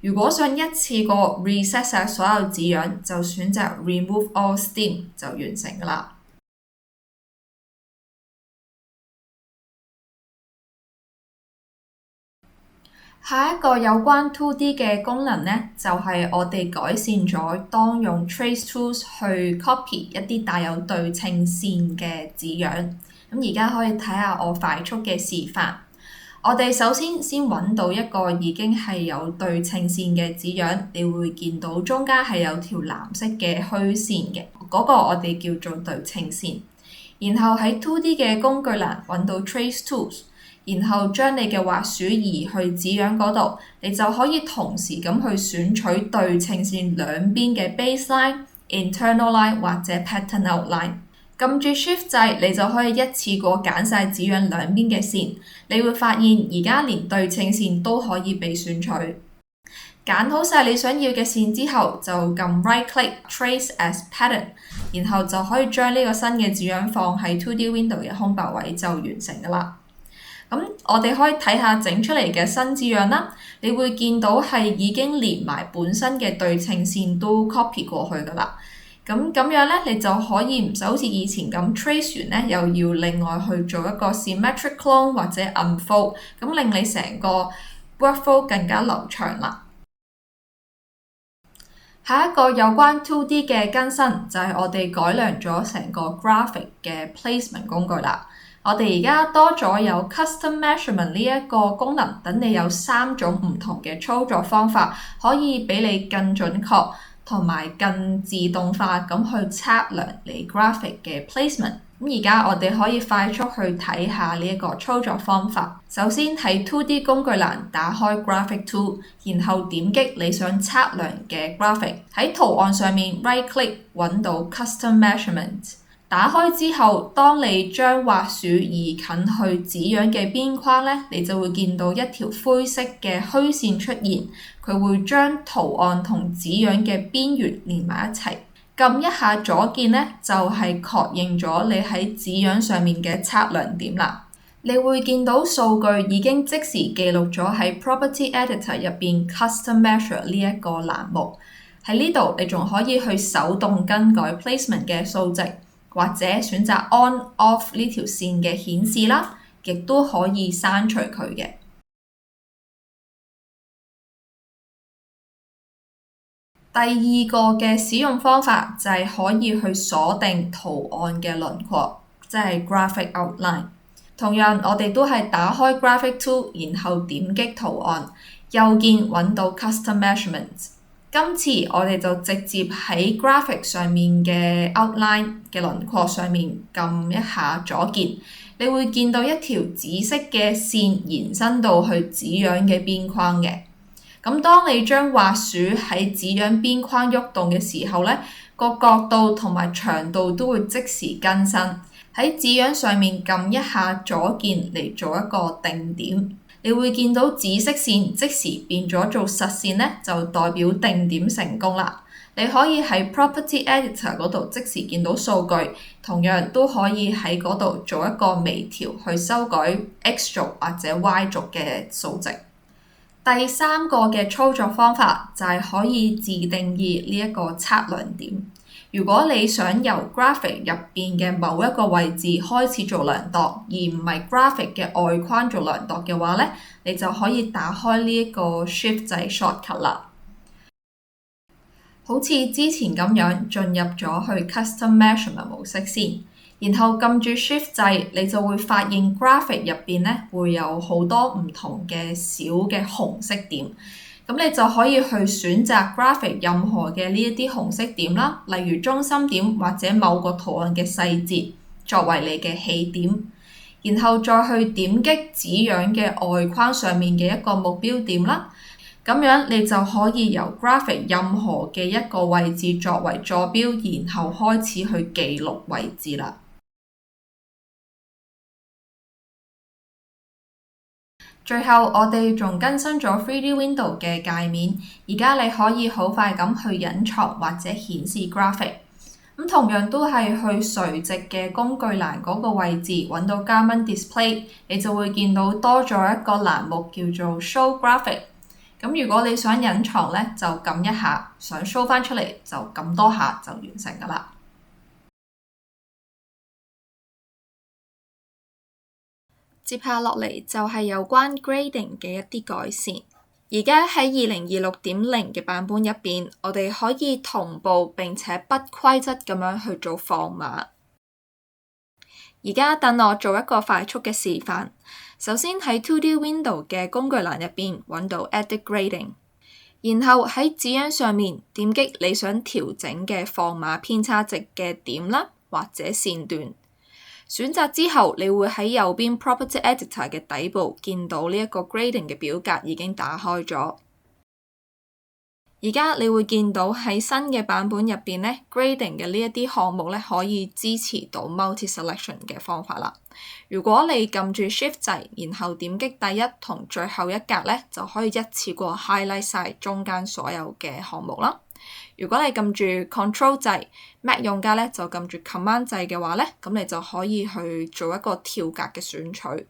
如果想一次過 reset 晒所有紙樣，就選擇 remove all steam 就完成㗎啦。下一個有關 2D 嘅功能呢，就係我哋改善咗當用 Trace Tools 去 copy 一啲帶有對稱線嘅紙樣。咁而家可以睇下我快速嘅示範。我哋首先揾到一個已經係有對稱線嘅紙樣，你會見到中間係有條藍色嘅虛線嘅，嗰個我哋叫做對稱線。然後喺 2D 嘅工具欄揾到 Trace Tools，然後將你嘅滑鼠移去紙樣嗰度，你就可以同時咁去選取對稱線兩邊嘅 baseline、internal line 或者 pattern outline。撳住 Shift 掣，你就可以一次過揀晒紙樣兩邊嘅線。你會發現而家連對稱線都可以被選取。揀好晒你想要嘅線之後，就撳 Right Click Trace as Pattern， 然後就可以將呢個新嘅紙樣放喺 2D Window 嘅空白位就完成㗎啦。咁我哋可以睇下整出嚟嘅新紙樣啦，你會見到係已經連埋本身嘅對稱線都 copy 過去㗎啦。咁樣咧，你就可以唔使好似以前咁 trace 完咧，又要另外去做一個 symmetric clone 或者 unfold， 咁令你成個 workflow 更加流暢啦。下一個有關 2D 嘅更新就係我哋改良咗成個 graphic 嘅 placement 工具啦。我哋而家多咗有 custom measurement 呢一個功能，等你有3種唔同嘅操作方法，可以俾你更準確同埋更自動化咁去測量你 graphic 嘅 placement。咁而家我哋可以快速去睇下呢一個操作方法。首先喺 2D 工具欄打開 Graphic Tool， 然後點擊你想測量嘅 graphic， 喺圖案上面 right click 揾到 Custom Measurement。打開之後，當你將滑鼠移近去紙樣嘅邊框呢，你就會見到一條灰色嘅虛線出現，佢會將圖案同紙樣嘅邊緣連埋一齊。撳一下左鍵呢，就係確認咗你喺紙樣上面嘅測量點啦。你會見到數據已經即時記錄咗喺 Property Editor 入邊 Custom Measure 呢一個欄目。喺呢度你仲可以去手動更改 placement 嘅數值，或者選擇 On/Off 呢條線嘅顯示啦，亦都可以刪除佢嘅。第二個嘅使用方法就係可以去鎖定圖案嘅輪廓，即係 Graphic Outline。同樣，我哋都係打開 Graphic Tool， 然後點擊圖案，右鍵揾到 Custom Measurements。今次我哋就直接喺 Graphic 上面嘅 Outline 嘅輪廓上面撳一下左鍵，你會見到一條紫色嘅線延伸到去紙樣嘅邊框嘅。咁當你將滑鼠喺紙樣邊框喐動嘅時候呢，個角度同埋長度都會即時更新。喺紙樣上面撳一下左鍵嚟做一個定點，你會見到紫色線即時變咗做實線呢，就代表定點成功啦。你可以喺 Property Editor 嗰度即時見到數據，同樣都可以喺嗰度做一個微調去修改 X 軸或者 Y 軸嘅數值。第三個嘅操作方法就係可以自定義呢一個測量點。如果你想由 graphic 入邊嘅某一個位置開始做量度，而唔係 graphic 嘅外框做量度嘅話呢，你就可以打開呢一個 Shift 掣 shortcut 啦。好似之前咁樣進入咗去 Custom Measurement 模式先，然後撳住 Shift 掣，你就會發現 graphic 入邊呢會有好多唔同嘅小嘅紅色點。咁你就可以去選擇 graphic 任何嘅呢一啲紅色點啦，例如中心點或者某個圖案嘅細節作為你嘅起點，然後再去點擊紙樣嘅外框上面嘅一個目標點啦。咁樣你就可以由 graphic 任何嘅一個位置作為坐標，然後開始去記錄位置啦。最後，我哋仲更新咗 3D Window 嘅界面，而家你可以好快咁去隱藏或者顯示 graphic。咁同樣都係去垂直嘅工具欄嗰個位置揾到 Garment Display， 你就會見到多咗一個欄目叫做 Show Graphic。咁如果你想隱藏呢，就撳一下；想 show 返出嚟就撳多下就完成㗎啦。接下落嚟就係有關 grading 嘅一啲改善。而家喺2026.0嘅版本入邊，我哋可以同步並且不規則咁樣去做放碼。而家等我做一個快速嘅示範。首先喺 2D Window 嘅工具欄入邊揾到 Edit Grading， 然後喺指引上面點擊你想調整嘅放碼偏差值嘅點啦，或者線段。選擇之後，你會喺右邊 Property Editor 嘅底部見到呢一個 Grading 嘅表格已經打開咗。而家你會見到喺新嘅版本入邊呢 Grading 嘅呢一啲項目呢，可以支持到 Multi-Selection 嘅方法啦。如果你撳住 Shift 掣，然後點擊第一同最後一格呢，就可以一次過 highlight 晒中間所有嘅項目啦。如果你撳住 Control 掣 ，Mac 用家咧就撳住 Command 掣嘅話咧，咁你就可以去做一個跳格嘅選取。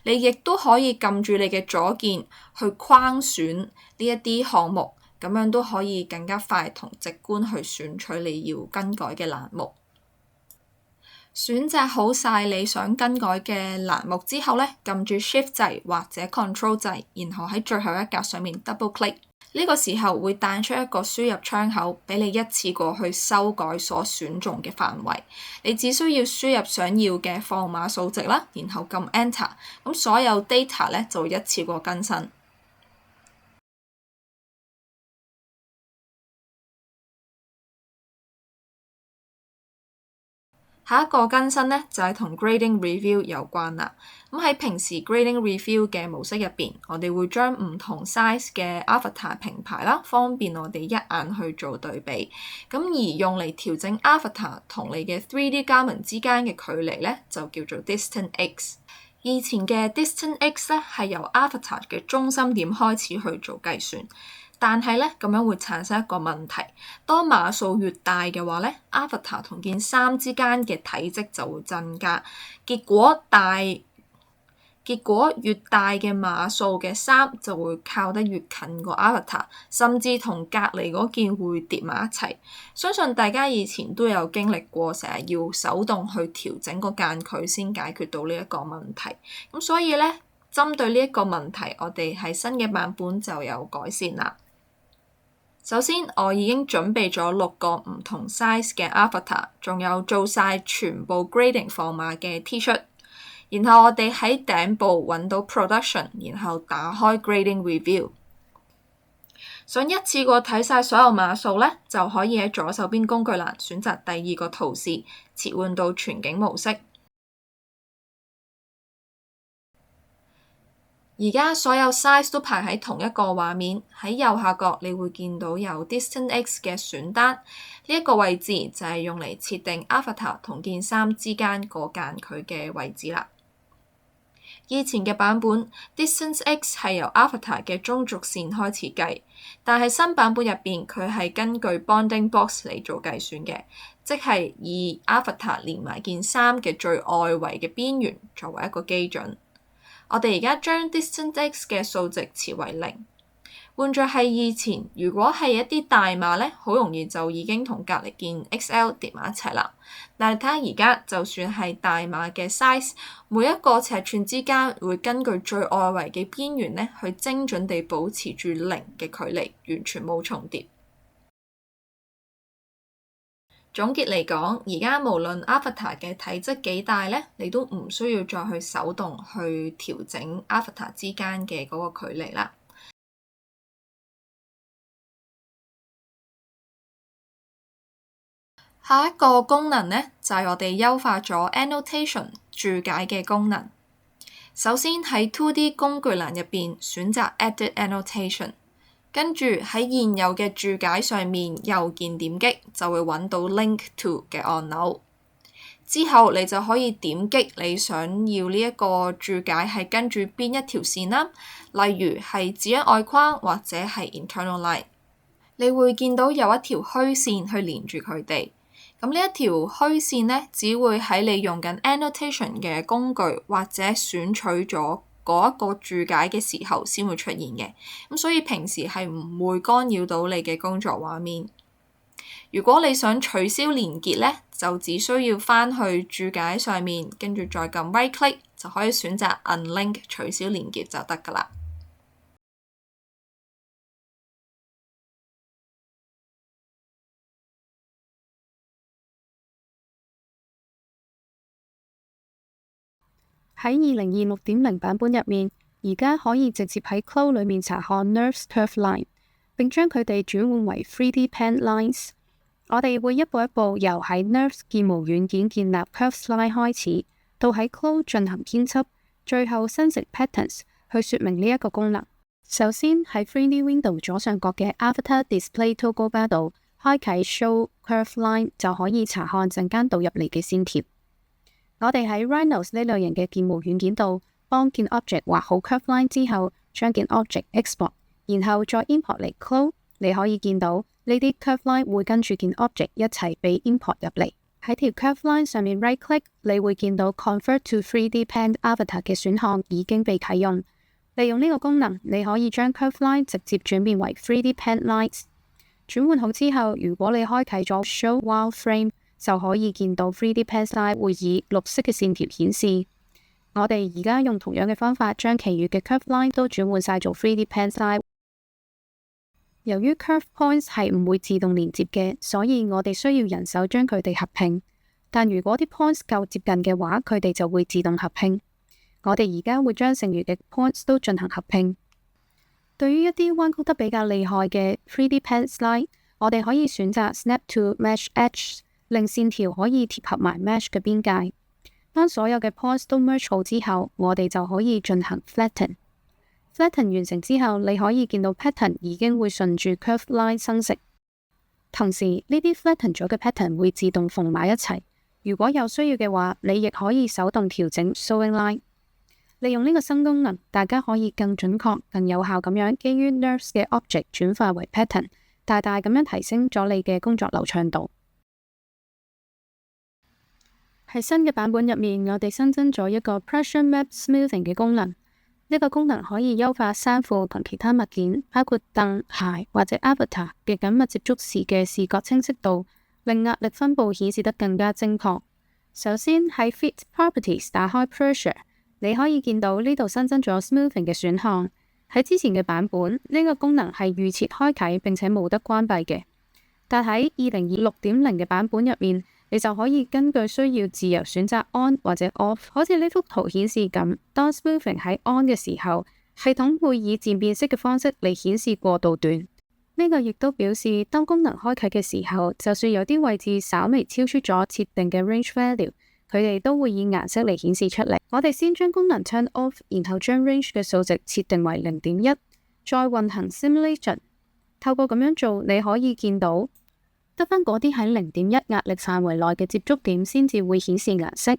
你亦都可以撳住你嘅左鍵去框選呢一啲項目，咁樣都可以更加快同直觀去選取你要更改嘅欄目。選擇好晒你想更改嘅欄目之後咧，撳住 Shift 掣或者 Control 掣，然後喺最後一格上面 Double Click。呢個時候會彈出一個輸入窗口，俾你一次過去修改所選中嘅範圍。你只需要輸入想要嘅放碼數值啦，然後撳 Enter， 咁所有 data 咧就會一次過更新。下一個更新呢，就係同 Grading Review 有關啦。咁喺平時 Grading Review 嘅模式入邊，我哋會將唔同 size 嘅 Avatar 平排啦，方便我哋一眼去做對比。咁而用嚟調整 Avatar 同你嘅 3D Garment 之間嘅距離呢，就叫做 Distance X。以前嘅 Distance X 呢，係由 Avatar 嘅中心點開始去做計算。但係咧，咁樣會產生一個問題，當碼數越大嘅話咧，Avatar 同件衫之間嘅體積就會增加，結果越大嘅碼數嘅衫就會靠得越近個 Avatar， 甚至同隔離嗰件會疊埋一齊。相信大家以前都有經歷過，成日要手動去調整個間距先解決到呢一個問題。咁所以咧，針對呢一個問題，我哋喺新嘅版本就有改善啦。首先，我已經準備咗6個唔同 size 嘅 Avatar， 仲有做晒全部 grading 放碼嘅 T-shirt。然後我哋喺頂部揾到 Production， 然後打開 Grading Review。想一次過睇晒所有碼數咧，就可以喺左手邊工具欄選擇第二個圖示，切換到全景模式。而家所有 size 都排喺同一個畫面，喺右下角你會見到有 Distance X 嘅選單，呢一個位置就係用嚟設定 Avatar 同件衫之間個間距嘅位置啦。以前嘅版本 Distance X 係由 Avatar 嘅中軸線開始計，但係新版本入邊佢係根據 Bounding Box 嚟做計算嘅，即係以 Avatar 連埋件衫嘅最外圍嘅邊緣作為一個基準。我哋而家將 Distance X 嘅數值設為0。換作係以前，如果係一啲大碼咧，好容易就已經同隔離件 XL 疊埋一齊啦。但係睇下而家，就算係大碼嘅 size， 每一個尺寸之間會根據最外圍嘅邊緣咧，去精準地保持住0嘅距離，完全冇重疊。總結嚟講，而家無論 Avatar 嘅體積幾大咧，你都唔需要再去手動去調整 Avatar 之間嘅嗰個距離啦。下一個功能呢，就係我哋優化咗 Annotation 註解嘅功能。首先喺 2D 工具欄入邊選擇 Edit Annotation。跟住喺現有嘅註解上面右鍵點擊，就會揾到 Link to 嘅按鈕。之後你就可以點擊你想要呢一個註解係跟住邊一條線啦，例如係指引外框或者係 Internal Line。你會見到有一條虛線去連住佢哋。咁呢一條虛線呢，只會喺你用緊 Annotation 嘅工具或者選取咗嗰一個註解嘅時候先會出現嘅，咁所以平時係唔會干擾到你嘅工作畫面。如果你想取消連結呢，就只需要返去註解上面，跟住再撳 Right Click 就可以選擇 Unlink 取消連結就得㗎喇。喺2026.0版本入面，而家可以直接喺 Clo 裏面查看 Nerves Curve Line， 並將佢哋轉換為 3D Pen Lines。我哋會一步一步由喺 Nerves 建模軟件建立 Curve Line 開始，到喺 Clo 進行編輯，最後生成 Patterns 去說明呢一個功能。首先喺 3D Window 左上角嘅 Avatar Display Toggle Bar 度開啟 Show Curve Line， 就可以查看陣間導入嚟嘅線條。我哋喺 Rhinos 呢類型嘅建模軟件度幫件 Object 畫好 Curve Line 之後，將件 Object Export， 然後再 Import 嚟 Clo。 你可以見到呢啲 Curve Line 會跟住件 Object 一齊被 Import 入嚟。喺條 Curve Line 上面 Right Click， 你會見到 Convert to 3D Pen Avatar 嘅選項已經被啟用。利用呢個功能，你可以將 Curve Line 直接轉變為 3D Pen Lines。 轉換好之後，如果你開啟咗 Show Wireframe， 就可以見到 3D Pen Line 會以綠色嘅線條顯示。我哋而家用同樣嘅方法，將其餘嘅 Curve Line 都轉換晒做 3D Pen Line。 由於 Curve Points 係唔會自動連接嘅，所以我哋需要人手將佢哋合併。但如果啲 Points 夠接近嘅話，佢哋就會自動合併。我哋而家會將剩餘嘅 Points 都進行合併。對於一啲彎曲得比較厲害嘅 3D Pen Line， 我哋可以選擇 Snap to Mesh Edge， 令線條可以貼合埋 Mesh 嘅邊界。當所有嘅 Points 都 merge 好之後，我哋就可以進行 Flatten。Flatten 完成之後，你可以見到 Pattern 已經會順住 Curve Line 生成。同時呢啲 Flatten 咗嘅 Pattern 會自動縫埋一齊。如果有需要嘅話，你亦可以手動調整 Sewing Line。利用呢個新功能，大家可以更準確、更有效咁樣基於 Nerves 嘅 Object 轉化為 Pattern， 大大咁樣提升咗你嘅工作流暢度。喺新嘅版本入面，我哋新增咗一個 Pressure Map Smoothing 嘅功能。呢個功能可以優化衫褲同其他物件，包括凳、鞋或者 Avatar 嘅緊密接觸時嘅視覺清晰度，令壓力分佈顯示得更加精確。首先喺 Fit Properties 打開 Pressure， 你可以見到呢度新增咗 Smoothing 嘅選項。喺之前嘅版本，呢個功能係預設開啟並且冇得關閉嘅，但喺2026.0嘅版本入面，你就可以根據需要自由選擇 on 或者 off， 好似呢幅圖顯示咁。當 smoothing 喺 on 嘅時候，系統會以漸變色嘅方式嚟顯示過渡段。呢個亦都表示，當功能開啟嘅時候，就算有啲位置稍微超出咗設定嘅 range value， 佢哋都會以顏色嚟顯示出嚟。我哋先將功能 turn off， 然後將 range 嘅數值設定為 0.1， 再運行 simulation。透過咁樣做，你可以見到得返嗰啲喺 0.1 壓力範圍內嘅接觸點先至會顯示顏色。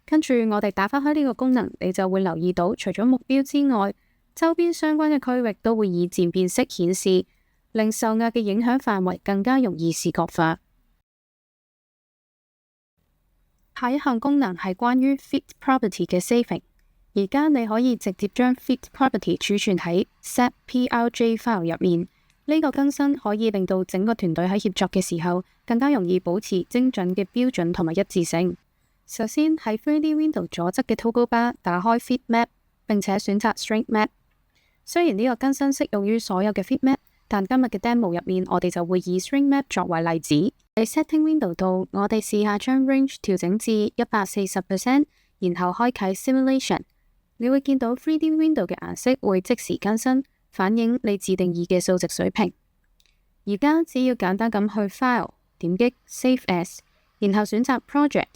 跟住我哋打返開呢個功能，你就會留意到，除咗目標之外，周邊相關嘅區域都會以漸變色顯示，令受壓嘅影響範圍更加容易視覺化。下一項功能係關於 Fit Property 嘅 saving。而家你可以直接將 Fit Property 儲存喺 SetPRJ file 入面。呢個更新可以令到整個團隊喺協作嘅時候更加容易保持精準嘅標準同埋一致性。首先喺 3D Window 左側嘅 Toggle Bar 打開 Fit Map， 並且選擇 Shrink Map。雖然呢個更新適用於所有嘅 Fit Map， 但今日嘅 demo 入面，我哋就會以 Shrink Map 作為例子。喺 Setting Window 度，我哋試下將 Range 調整至 140%， 然後開啟 Simulation。你會見到 3D Window 嘅顏色會即時更新，反映你自定義嘅數值水平。而家只要簡單咁去 File， 點擊 Save As， 然後選擇 Project，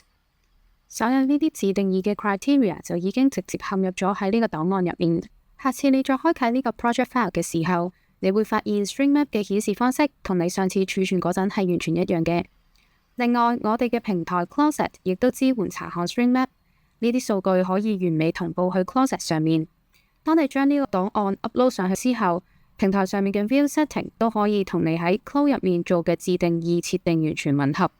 所有呢啲自定義嘅 criteria 就已經直接嵌入咗喺呢個檔案入面。下次你再開啟呢個 Project File 嘅時候，你會發現 Shrink Map 嘅顯示方式同你上次儲存嗰陣係完全一樣嘅。另外，我哋嘅平台 Closet 亦都支援查看 Shrink Map， 呢啲數據可以完美同步去 Closet 上面。當你將呢個檔案 upload 上去之後，平台上面嘅 View Setting 都可以同你喺 Clo 入面做嘅自定義設定完全吻合。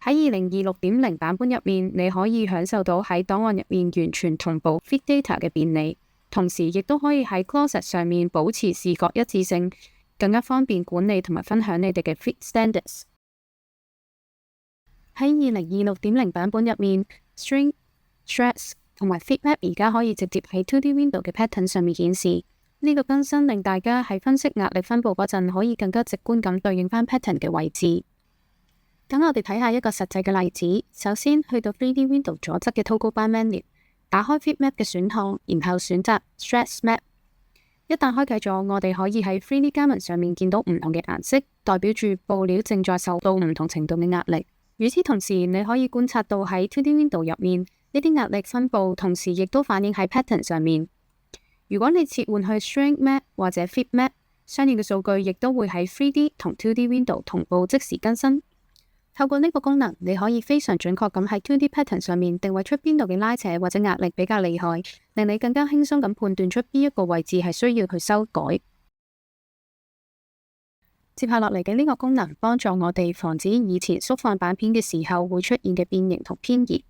喺2026.0版本入面，你可以享受到喺檔案入面完全同步 Fit Data 嘅便利，同時亦都可以喺 Closet 上面保持視覺一致性，更加方便管理同埋分享你哋嘅 Fit Standards。喺2026.0版本入面 ，String、Threads 同埋 Fit Map 而家可以直接喺 2D Window 嘅 Pattern 上面顯示。呢個更新令大家喺分析壓力分佈嗰陣，可以更加直觀咁對應翻 Pattern 嘅位置。等我哋睇下一個實際嘅例子。首先去到 3D Window 左側嘅 Toggle Bar Menu，打開 Fit Map 嘅選項，然後選擇 Stress Map。一旦開啟咗，我哋可以喺 3D 加文上面見到唔同嘅顏色，代表住布料正在受到唔同程度嘅壓力。與此同時，你可以觀察到喺 2D Window 入面，呢啲壓力分佈同時亦都反映喺 Pattern 上面。如果你切換去 Shrink Map 或者 Fit Map，相應嘅數據亦都會喺 3D 同 2D Window 同步即時更新。透過呢個功能，你可以非常準確咁喺 2D Pattern 上面定位出邊度嘅拉扯或者壓力比較厲害，令你更加輕鬆咁判斷出邊一個位置係需要去修改。接下落嚟嘅呢個功能幫助我哋防止以前縮放版片嘅時候會出現嘅變形同偏移。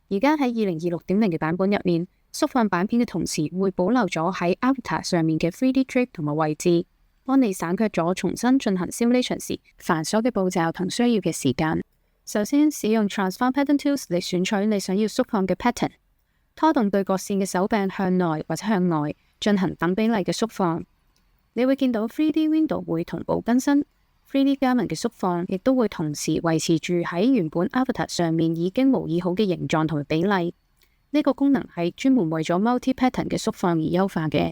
而家喺2026.0嘅版本入面，縮放版片嘅同時會保留咗喺 Avatar 上面嘅 3D Drape 同埋位置，幫你省卻咗重新進行 simulation 時繁瑣嘅步驟同需要嘅時間。首先，使用 Transform Pattern Tools 嚟選取你想要縮放嘅 pattern， 拖動對角線嘅手柄向內或者向外進行等比例嘅縮放。你會見到 3D Window 會同步更新 3D 加文嘅縮放，亦都會同時維持住喺原本 Avatar 上面已經模擬好嘅形狀同埋比例。呢個功能係專門為咗 Multi Pattern 嘅縮放而優化嘅。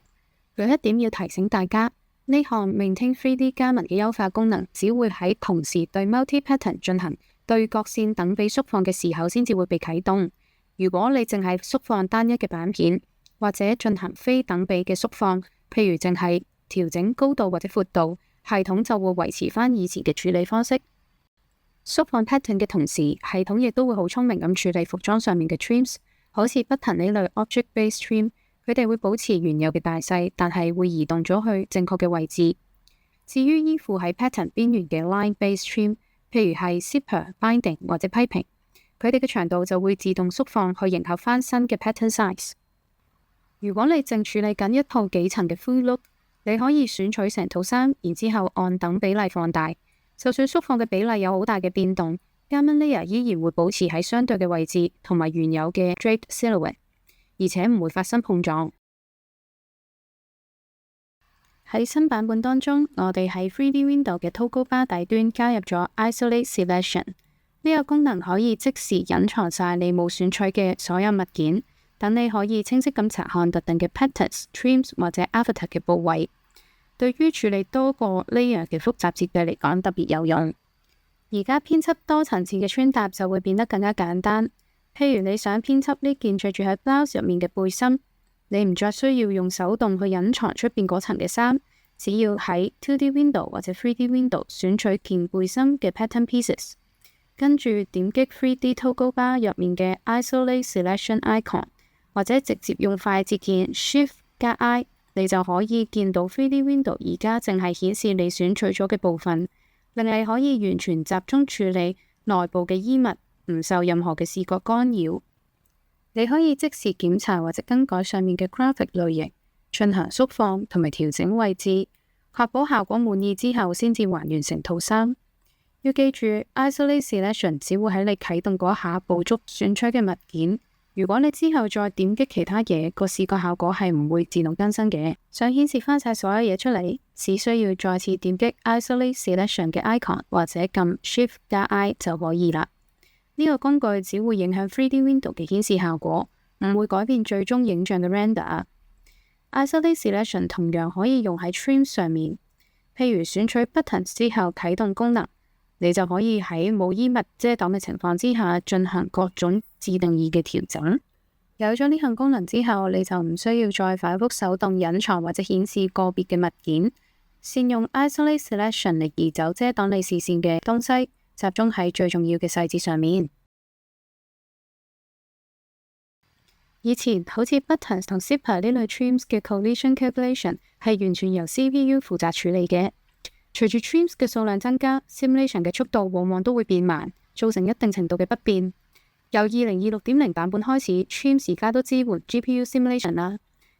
有一點要提醒大家，呢項 Maintain 3D 加文嘅優化功能，只會喺同時對 Multi Pattern 進行對角線等比縮放嘅時候先至會被啟動。如果你淨係縮放單一嘅版片，或者進行非等比嘅縮放，譬如淨係調整高度或者闊度，系統就會維持翻以前嘅處理方式。縮放 pattern 嘅同時，系統亦都會好聰明咁處理服裝上面嘅 trims， 好似 button 呢類 object-based trim， 佢哋會保持原有嘅大細，但係會移動咗去正確嘅位置。至於依附喺 pattern 邊緣嘅 line-based trim， 譬如係 zipper、binding 或者 piping， 佢哋嘅長度就會自動縮放去迎合翻新嘅 pattern size。如果你正處理緊一套幾層嘅 full look，你可以選取成套衫，然之後按等比例放大。就算縮放嘅比例有好大嘅變動，Garment Layer 依然會保持喺相對嘅位置同埋原有嘅 draped silhouette， 而且唔會發生碰撞。喺新版本當中，我哋喺 3D Window 嘅 Toggle Bar 底端加入咗 Isolate Selection， 呢個功能可以即時隱藏晒你冇選取嘅所有物件。等你可以清晰咁查看特定嘅 patterns、trims 或者 avatar 嘅部位，對於處理多個 layer 嘅複雜設計嚟講特別有用。而家編輯多層次嘅穿搭就會變得更加簡單。譬如你想編輯呢件着住喺 blouse 入面嘅背心，你唔再需要用手動去隱藏出邊嗰層嘅衫，只要喺 2D Window 或者 3D Window 選取件背心嘅 pattern pieces， 跟住點擊 3D Toggle Bar 入面嘅 Isolate Selection Icon，或者直接用快捷鍵 Shift 加 I， 你就可以見到 3D Window 而家淨係顯示你選取咗嘅部分，令你可以完全集中處理內部嘅衣物，唔受任何嘅視覺干擾。你可以即時檢查或者更改上面嘅 graphic 類型，進行縮放同埋調整位置，確保效果滿意之後先至還原成套衫。要記住 Isolate Selection 只會喺你啟動嗰下捕捉選取嘅物件。如果你之後再點擊其他嘢，個視覺效果係唔會自動更新嘅。想顯示翻晒所有嘢出嚟，只需要再次點擊 Isolate Selection 嘅 icon 或者撳 Shift 加 I 就可以啦。呢個工具只會影響 3D Window 嘅顯示效果，唔會改變最終影像嘅 render。Isolate Selection 同樣可以用喺 trim 上面，譬如選取 buttons 之後啟動功能，你就可以喺冇衣物遮擋嘅情況之下進行各種自定義嘅調整。有咗呢項功能之後，你就唔需要再反覆手動隱藏或者顯示個別嘅物件，善用 Isolate Selection 嚟移走遮擋你視線嘅東西，集中喺最重要嘅細節上面。以前好似 buttons 同 zipper 呢類 trims 嘅 collision calculation 係完全由 CPU 負責處理嘅。隨住 trims 嘅數量增加， simulation 嘅速度往往都會變慢，造成一定程度嘅不便。由2026.0版本開始 ，trims 而家都支援 GPU simulation 啦。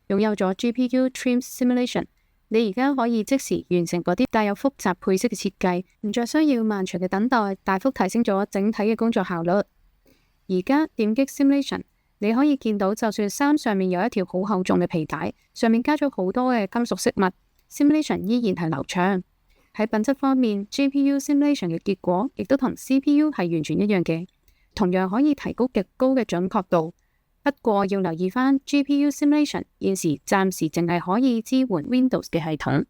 擁有咗 GPU trims simulation， 你而家可以即時完成嗰啲帶有複雜配色嘅設計，唔再需要漫長嘅等待，大幅提升咗整體嘅工作效率。而家點擊 simulation， 你可以見到就算衫上面有一條好厚重嘅皮帶，上面加咗好多嘅金屬飾物， simulation 依然係流暢。喺品質方面 ，GPU simulation 嘅結果亦都同 CPU 係完全一樣嘅，同樣可以提高極高嘅準確度。不過要留意返 GPU Simulation 現時暫時淨係可以支援 Windows 嘅系統。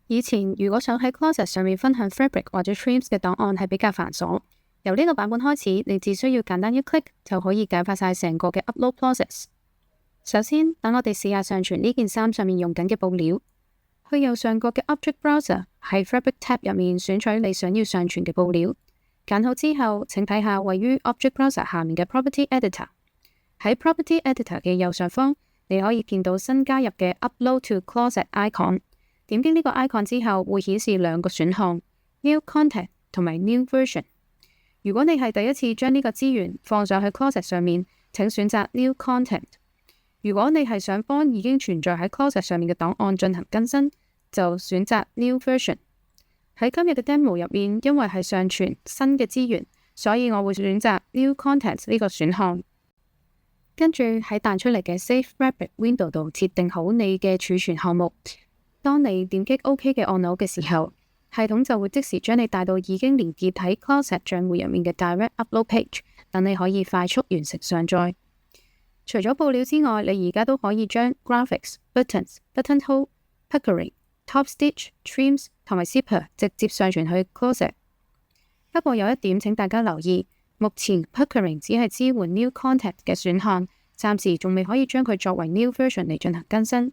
以前如果想喺 Closet 上面分享 Fabric 或者 Themes 嘅檔案係比較繁瑣，由呢個版本開始，你只需要簡單一 click 就可以簡化晒成個嘅 upload process。首先，等我哋試下上傳呢件衫上面用緊嘅布料。去右上角嘅 Object Browser 喺 Fabric tab 入面選取你想要上傳嘅布料，揀好之後，請睇下位於 Object Browser 下面嘅 Property Editor。喺 Property Editor 嘅右上方，你可以見到新加入嘅 Upload to Closet icon。點擊呢個 icon 之後，會顯示兩個選項 New Content 同埋 New Version。如果你係第一次將呢個資源放上去 Closet 上面，請選擇 New Content。如果你係想幫已經存在喺 Closet 上面嘅檔案進行更新，就選擇 New Version。喺今日嘅 demo 入面，因為係上傳新嘅資源，所以我會選擇 New Content 呢個選項。跟住喺彈出嚟嘅 Save Fabric Window 度設定好你嘅儲存項目。當你點擊 OK 嘅按鈕嘅時候，系統就會即時將你帶到已經連結喺 Closet 賬戶入面嘅 Direct Upload Page，等你可以快速完成上載。除咗布料之外，你而家都可以將 Graphics、Buttons、Buttonhole、Puckering、Top Stitch、Trims 同埋 Zipper 直接上傳去 Closet。不過有一點請大家留意，目前 Puckering 只係支援 New Content 嘅選項，暫時仲未可以將佢作為 New Version 嚟進行更新。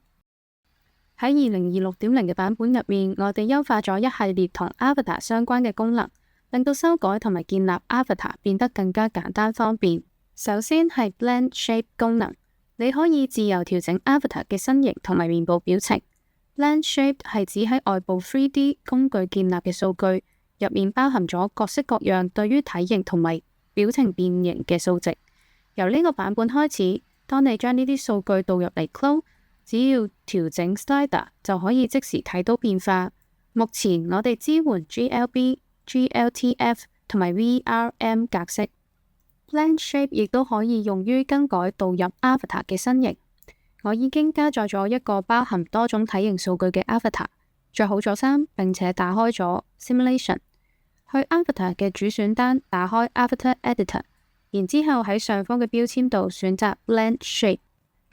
喺2026.0嘅版本入面，我哋優化咗一系列同 Avatar 相關嘅功能，令到修改同埋建立 Avatar 變得更加簡單方便。首先係 Blend Shape 功能，你可以自由調整 Avatar 嘅身形同埋面部表情。Blend Shape 係指喺外部 3D 工具建立嘅數據，入面包含咗各式各樣對於體型同埋表情變形嘅數值。由呢個版本開始，當你將呢啲數據導入嚟 Clone，只要調整 Slider 就可以即時睇到變化。目前我哋支援 GLB、GLTF 同埋 VRM 格式。Blend Shape 亦都可以用於更改導入 Avatar 嘅身形。我已經加載咗一個包含多種體型數據嘅 Avatar， 着好咗衫並且打開咗 Simulation。去 Avatar 嘅主選單，打開 Avatar Editor， 然之後喺上方嘅標籤度選擇 Blend Shape。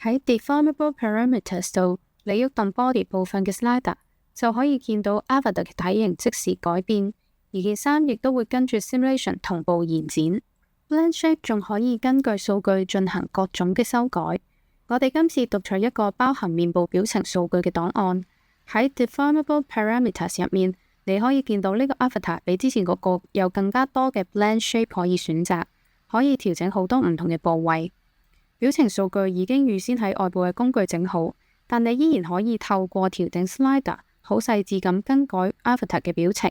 喺 Deformable Parameters 度，你喐動 body 部分嘅 slider， 就可以見到 Avatar 嘅體型即時改變，而件衫亦都會跟住 Simulation 同步延展。Blend Shape 仲可以根據數據進行各種嘅修改。我哋今次讀取一個包含面部表情數據嘅檔案，喺 Deformable Parameters 入面，你可以見到呢個 Avatar 比之前嗰個有更加多嘅 Blend Shape 可以選擇，可以調整好多唔同嘅部位。表情數據已經預先喺外部嘅工具整好，但你依然可以透過調整 Slider 好細緻咁更改 Avatar 嘅表情。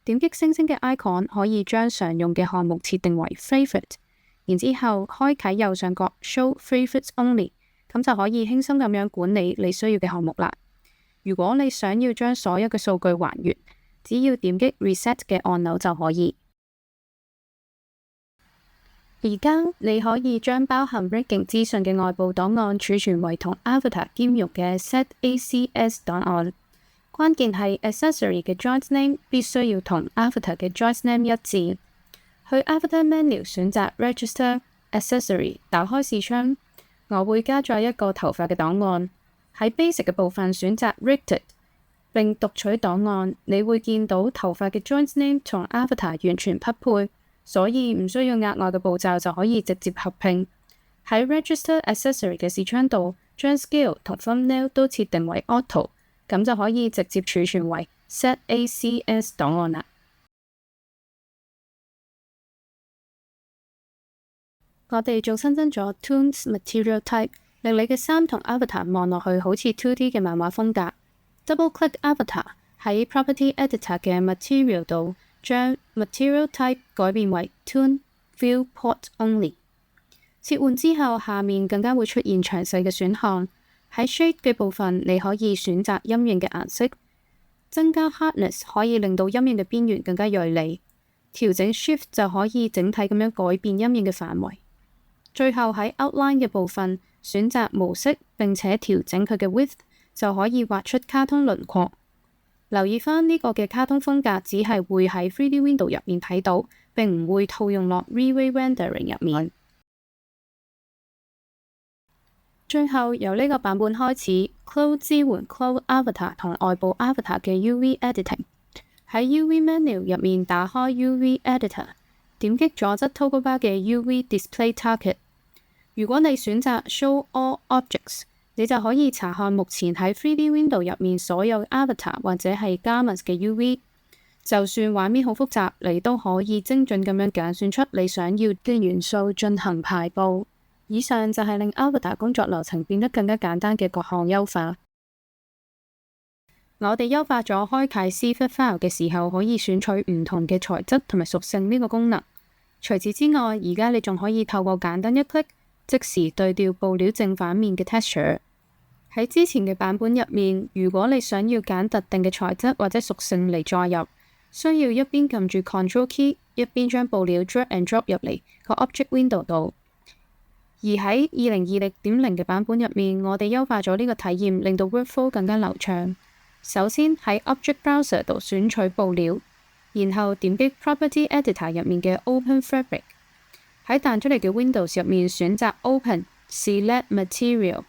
點擊星星嘅 icon 可以將常用嘅項目設定為 Favorite， 然之後開啟右上角 Show Favorites Only， 咁就可以輕鬆咁樣管理你需要嘅項目啦。如果你想要將所有嘅數據還原，只要點擊 Reset 嘅按鈕就可以。而家你可以將包含 rigging 資訊嘅外部檔案儲存為同 Avatar 兼容嘅 SET-ACS 檔案。關鍵係 accessory 嘅 joint name 必須要同 Avatar 嘅 joint name 一致。去 Avatar menu 選擇 Register Accessory， 打開視窗。我會加載一個頭髮嘅檔案。喺 Basic 嘅部分選擇 Rigged， 並讀取檔案。你會見到頭髮嘅 joint name 同 Avatar 完全匹配，所以唔需要額外嘅步驟就可以直接合併。喺 Register Accessory 嘅視窗度，將 Scale 同 Thumbnail 都設定為 Auto， 咁就可以直接儲存為 SET-ACS 檔案啦。我哋仲新增咗 Toons Material Type， 令你嘅衫同 Avatar 望落去好似 2D 嘅漫畫風格。Double click Avatar 喺 Property Editor 嘅 Material 度，將 Material Type 改變為 Toon Viewport Only。切換之後，下面更加會出現詳細嘅選項。喺 Shade 嘅部分，你可以選擇陰影嘅顏色。增加 Hardness 可以令到陰影嘅邊緣更加銳利。調整 Shift 就可以整體咁樣改變陰影嘅範圍。最後喺 Outline 嘅部分，選擇模式並且調整佢嘅 Width， 就可以畫出卡通輪廓。留意返呢個嘅卡通風格只係會喺 3D Window 入面睇到，並唔會套用落 Relay Rendering 入面。最後由呢個版本開始 ，Clo 支援 Clo Avatar 同外部 Avatar 嘅 UV Editing。喺 UV Menu 入面打開 UV Editor， 點擊左側 Toggle Bar 嘅 UV Display Target。如果你選擇 Show All Objects， 你就可以查看目前喺 3D Window 入面所有 Avatar 或者係 Garments 嘅 UV。就算畫面好複雜，你都可以精準咁樣揀選出你想要嘅元素進行排布。以上就係令 Avatar 工作流程變得更加簡單嘅各項優化。我哋優化咗開啟 CFIT file 嘅時候可以選取唔同嘅材質同埋屬性呢個功能。除此之外，而家你仲可以透過簡單一 click 即時對調布料正反面嘅 texture。喺之前嘅版本入面，如果你想要揀特定嘅材質或者屬性嚟載入，需要一邊撳住 Control Key， 一邊將布料 drag and drop 入嚟個 Object Window 度。而喺2020.0嘅版本入面，我哋優化咗呢個體驗，令到 workflow 更加流暢。首先喺 Object Browser 度選取布料，然後點擊 Property Editor 入面嘅 Open Fabric， 喺彈出嚟嘅 Windows 入面選擇 Open Select Material，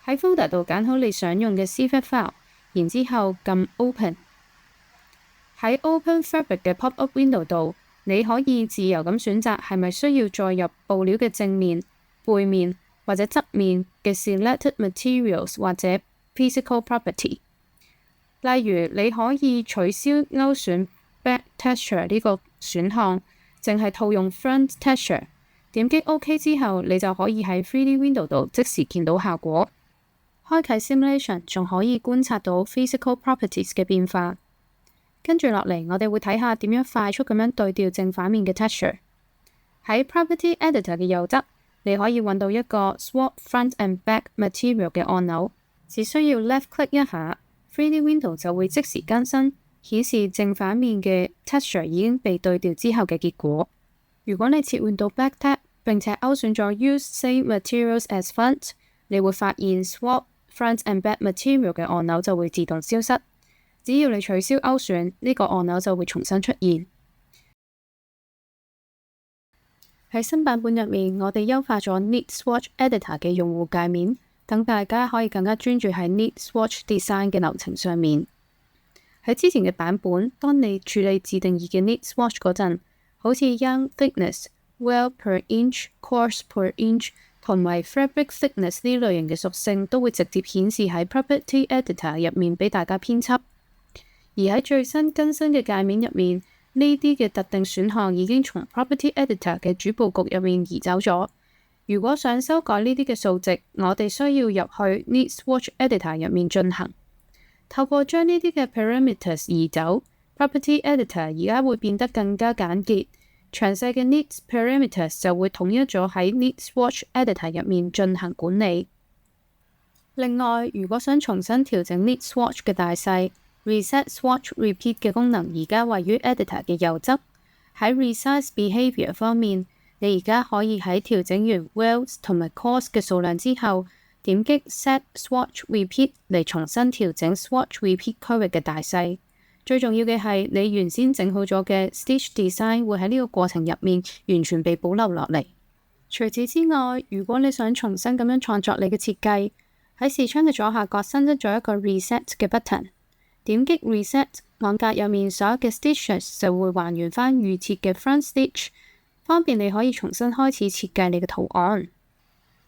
喺 Folder 度揀好你想用嘅 CFIT file， 然之後撳 Open。喺 Open Fabric 嘅 Pop-up Window 度，你可以自由咁選擇係咪需要載入布料嘅正面、背面或者側面嘅 Selected Materials 或者 Physical Property。例如，你可以取消勾選 Back Texture 呢個選項，淨係套用 Front Texture。點擊 OK 之後，你就可以喺 3D Window 度即時見到效果。開啟 Simulation 仲可以觀察到 Physical Properties 嘅變化。跟住落嚟，我哋會睇下點樣快速咁樣對調正反面嘅 texture。喺 Property Editor 嘅右側，你可以揾到一個 Swap Front and Back Material 嘅按鈕，只需要 Left Click 一下， 3D Window 就會即時更新，顯示正反面嘅 texture 已經被對調之後嘅結果。如果你切換到 Back Tab 並且勾選咗 Use Same Materials as Front， 你會發現 Swap Front and Back Material 嘅按鈕就會自動消失。只要你取消勾選，呢個按鈕就會重新出現。喺新版本入面，我哋優化咗 Neat Swatch Editor 嘅用戶界面，等大家可以更加專注喺 Neat Swatch Design 嘅流程上面。喺之前嘅版本，當你處理自定義嘅 Neat Swatch 嗰陣，好似 Yarn Thickness、Well per Inch、Coarse per Inch 同埋 Fabric Thickness 呢類型嘅屬性都會直接顯示喺 Property Editor 入面俾大家編輯。而喺最新更新嘅界面入面，呢啲嘅特定選項已經從 Property Editor 嘅主佈局入面移走咗。如果想修改呢啲嘅數值，我哋需要入去 Neat Swatch Editor 入面進行。透過將呢啲嘅 Parameters 移走， Property Editor 而家會變得更加簡潔。詳細嘅 Neat Parameters 就會統一咗喺 Neat Swatch Editor 入面進行管理。另外，如果想重新調整 Neat Swatch 嘅大細，Reset Swatch Repeat 嘅功能而家位於 Editor 嘅右側。喺 Resize Behavior 方面，你而家可以喺調整完 Wells 同埋 Coarse 嘅數量之後，點擊 Set Swatch Repeat 嚟重新調整 Swatch Repeat 區域嘅大細。最重要嘅係，你原先整好咗嘅 Stitch Design 會喺呢個過程入面完全被保留落嚟。除此之外，如果你想重新咁樣創作你嘅設計，喺視窗嘅左下角新增咗一個 Reset 嘅 button。點擊 Reset， 網格入面所有嘅 Stitches 就會還原返預設嘅 Front Stitch， 方便你可以重新開始設計你嘅圖案。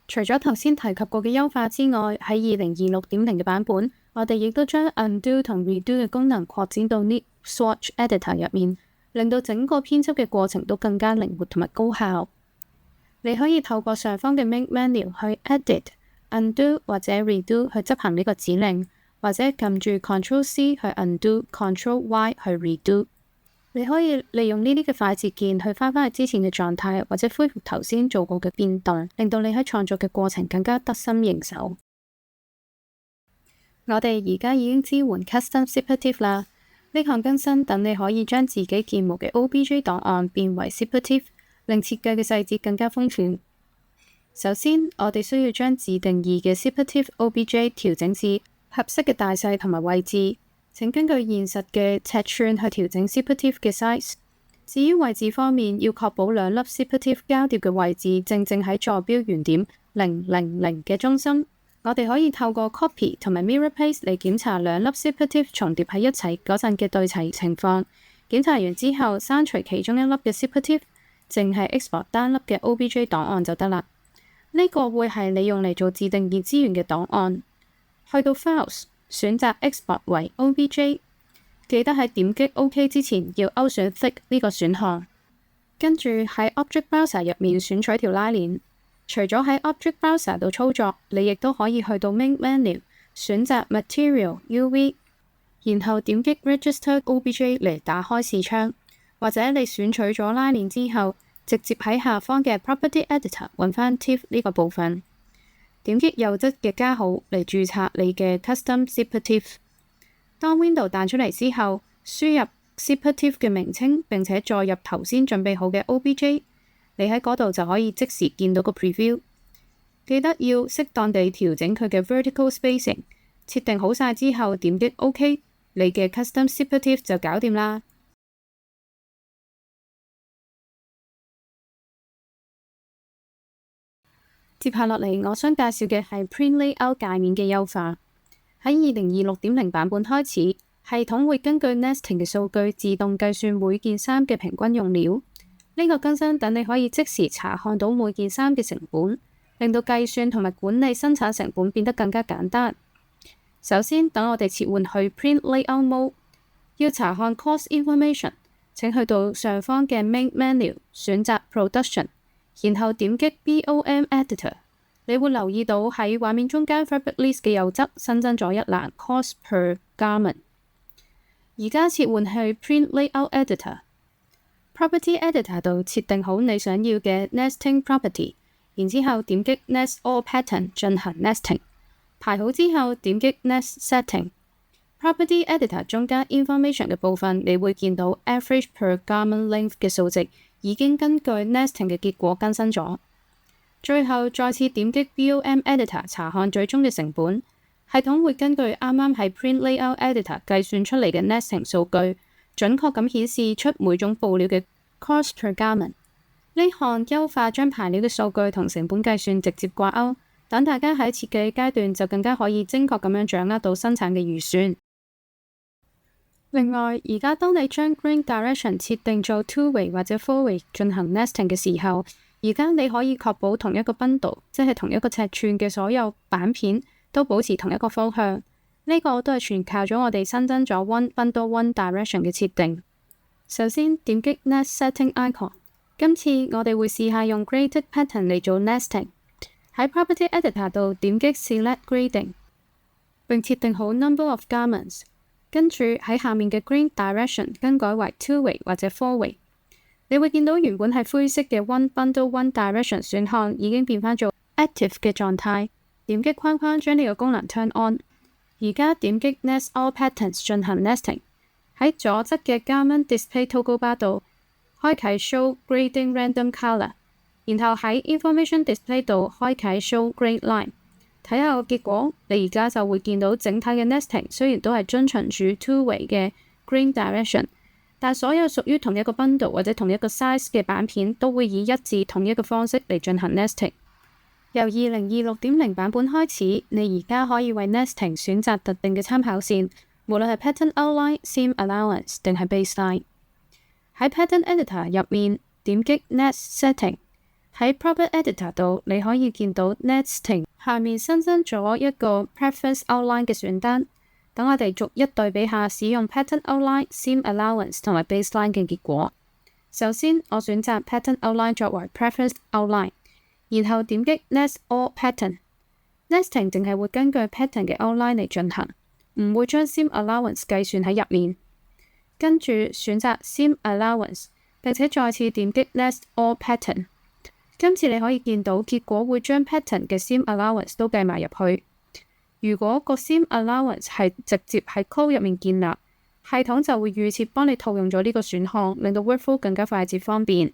除咗頭先提及過嘅優化之外，喺2026.0嘅版本，我哋亦都將 Undo 同 Redo 嘅功能擴展到 Neat Swatch Editor 入面，令到整個編輯嘅過程都更加靈活同埋高效。你可以透過上方嘅 Main Menu 去 Edit、Undo 或者 Redo 去執行呢個指令。或者撳住 Ctrl+C 去 Undo、Ctrl+Y 去 Redo。你可以利用呢啲嘅快捷鍵去返去之前嘅狀態，或者恢復頭先做過嘅變動，令到你喺創作嘅過程更加得心應手。我哋而家已經支援 Custom Zippertif 啦，呢項更新等你可以將自己建模嘅 OBJ 檔案變為 Zippertif， 令設計嘅細節更加豐富。首先，我哋需要將自定義嘅 Zippertif OBJ 調整至合適嘅大細同埋位置，請根據現實嘅尺寸去調整 Zippertif 嘅 size。至於位置方面，要確保兩粒 separative 交疊嘅位置正正喺坐標原點000嘅中心。我哋可以透過 copy 同埋 mirror paste 嚟檢查兩粒 separative 重疊喺一齊嗰陣嘅對齊情況。檢查完之後，刪除其中一粒嘅 separative，淨係 export 單粒嘅 OBJ 檔案就得啦。呢個會係你用嚟做自定義資源嘅檔案。去到 Files， 選擇 Export 為 OBJ， 記得喺點擊 OK 之前要勾選 Thick 呢個選項。跟住喺 Object Browser 入面選取條拉鏈。除咗喺 Object Browser 度操作，你亦都可以去到 Main Menu 選擇 Material UV， 然後點擊 Register OBJ 嚟打開視窗，或者你選取咗拉鏈之後，直接喺下方嘅 Property Editor 揾返 TIFF 呢個部分，點擊右側嘅加號嚟註冊你嘅 Custom Separative。當 Window 彈出嚟之後，輸入 Separative 嘅名稱，並且載入頭先準備好嘅 OBJ。你喺嗰度就可以即時見到個 preview， 記得要適當地調整佢嘅 vertical spacing， 設定好晒之後點擊 OK， 你嘅 custom separative 就搞掂啦。接下落嚟，我想介紹嘅係 Print Layout 界面嘅優化。喺 2026.0 版本開始，系統會根據 nesting 嘅數據自動計算每件衫嘅平均用料。呢個更新等你可以即時查看到每件衫嘅成本，令到計算同埋管理生產成本變得更加簡單。首先，等我哋切換去 Print Layout Mode， 要查看 Cost Information， 請去到上方嘅 Main Menu 選擇 Production， 然後點擊 BOM Editor。你會留意到喺畫面中間 Fabric List 嘅右側新增咗一欄 Cost Per Garment。而家切換去 Print Layout Editor。Property Editor 度設定好你想要嘅 nesting property， 然之後點擊 Nest All Pattern 進行 nesting， 排好之後點擊 Nest Setting。Property Editor 中間 information 嘅部分，你會見到 average per garment length 嘅數值已經根據 nesting 嘅結果更新咗。最後再次點擊 BOM Editor 查看最終嘅成本，系統會根據啱啱喺 Print Layout Editor 計算出嚟嘅 nesting 數據，準確咁顯示出每種布料嘅 cost per garment。呢項優化將排料嘅數據同成本計算直接掛鈎，等大家喺設計階段就更加可以精確咁樣掌握到生產嘅預算。另外，而家當你將 Grain Direction 設定做 two-way 或者 four-way 進行 nesting 嘅時候，而家你可以確保同一個 bundle， 即係同一個尺寸嘅所有板片都保持同一個方向。呢個都係全靠咗我哋新增咗 One Bundle One Direction 嘅設定。首先點擊 Nest Setting Icon， 今次我哋會試下用 Graded Pattern 嚟做 nesting。喺 Property Editor 度點擊 Select Grading， 並設定好 Number of Garments， 跟住喺下面嘅 Grain Direction 更改為 Two-way 或者 Four-way。你會見到原本係灰色嘅 One Bundle One Direction 選項已經變返做 Active 嘅狀態。點擊框框將呢個功能 Turn On。而家點擊 Nest All Patterns 進行 nesting， 喺左側嘅 Garment Display Toggle Bar 度開啟 Show Grading Random Color， 然後喺 Information Display 度開啟 Show Grade Line， 睇下個結果。你而家就會見到整體嘅 nesting 雖然都係遵循住 two-way 嘅 Grain Direction， 但所有屬於同一個 bundle 或者同一個 size 嘅板片都會以一致統一嘅方式嚟進行 nesting。由 2026.0 版本開始，你而家可以為 nesting 選擇特定嘅參考線，無論係 Pattern Outline、Seam Allowance 定係 Baseline。喺 Pattern Editor 入面點擊 Nest Setting， 喺 Property Editor 度你可以見到 nesting 下面新增咗一個 Preference Outline 嘅選單。等我哋逐一對比下使用 Pattern Outline、Seam Allowance 同埋 Baseline 嘅結果。首先，我選擇 Pattern Outline 作為 Preference Outline。然後點擊 Nest All Pattern，Nesting 淨係會根據 Pattern 嘅 outline 嚟進行，唔會將 Seam Allowance 計算喺入面。跟住選擇 Seam Allowance， 並且再次點擊 Nest All Pattern。今次你可以見到結果會將 Pattern 嘅 Seam Allowance 都計埋入去。如果個 Seam Allowance 係直接喺 Code 入面建立，系統就會預設幫你套用咗呢個選項，令到 Workflow 更加快捷方便。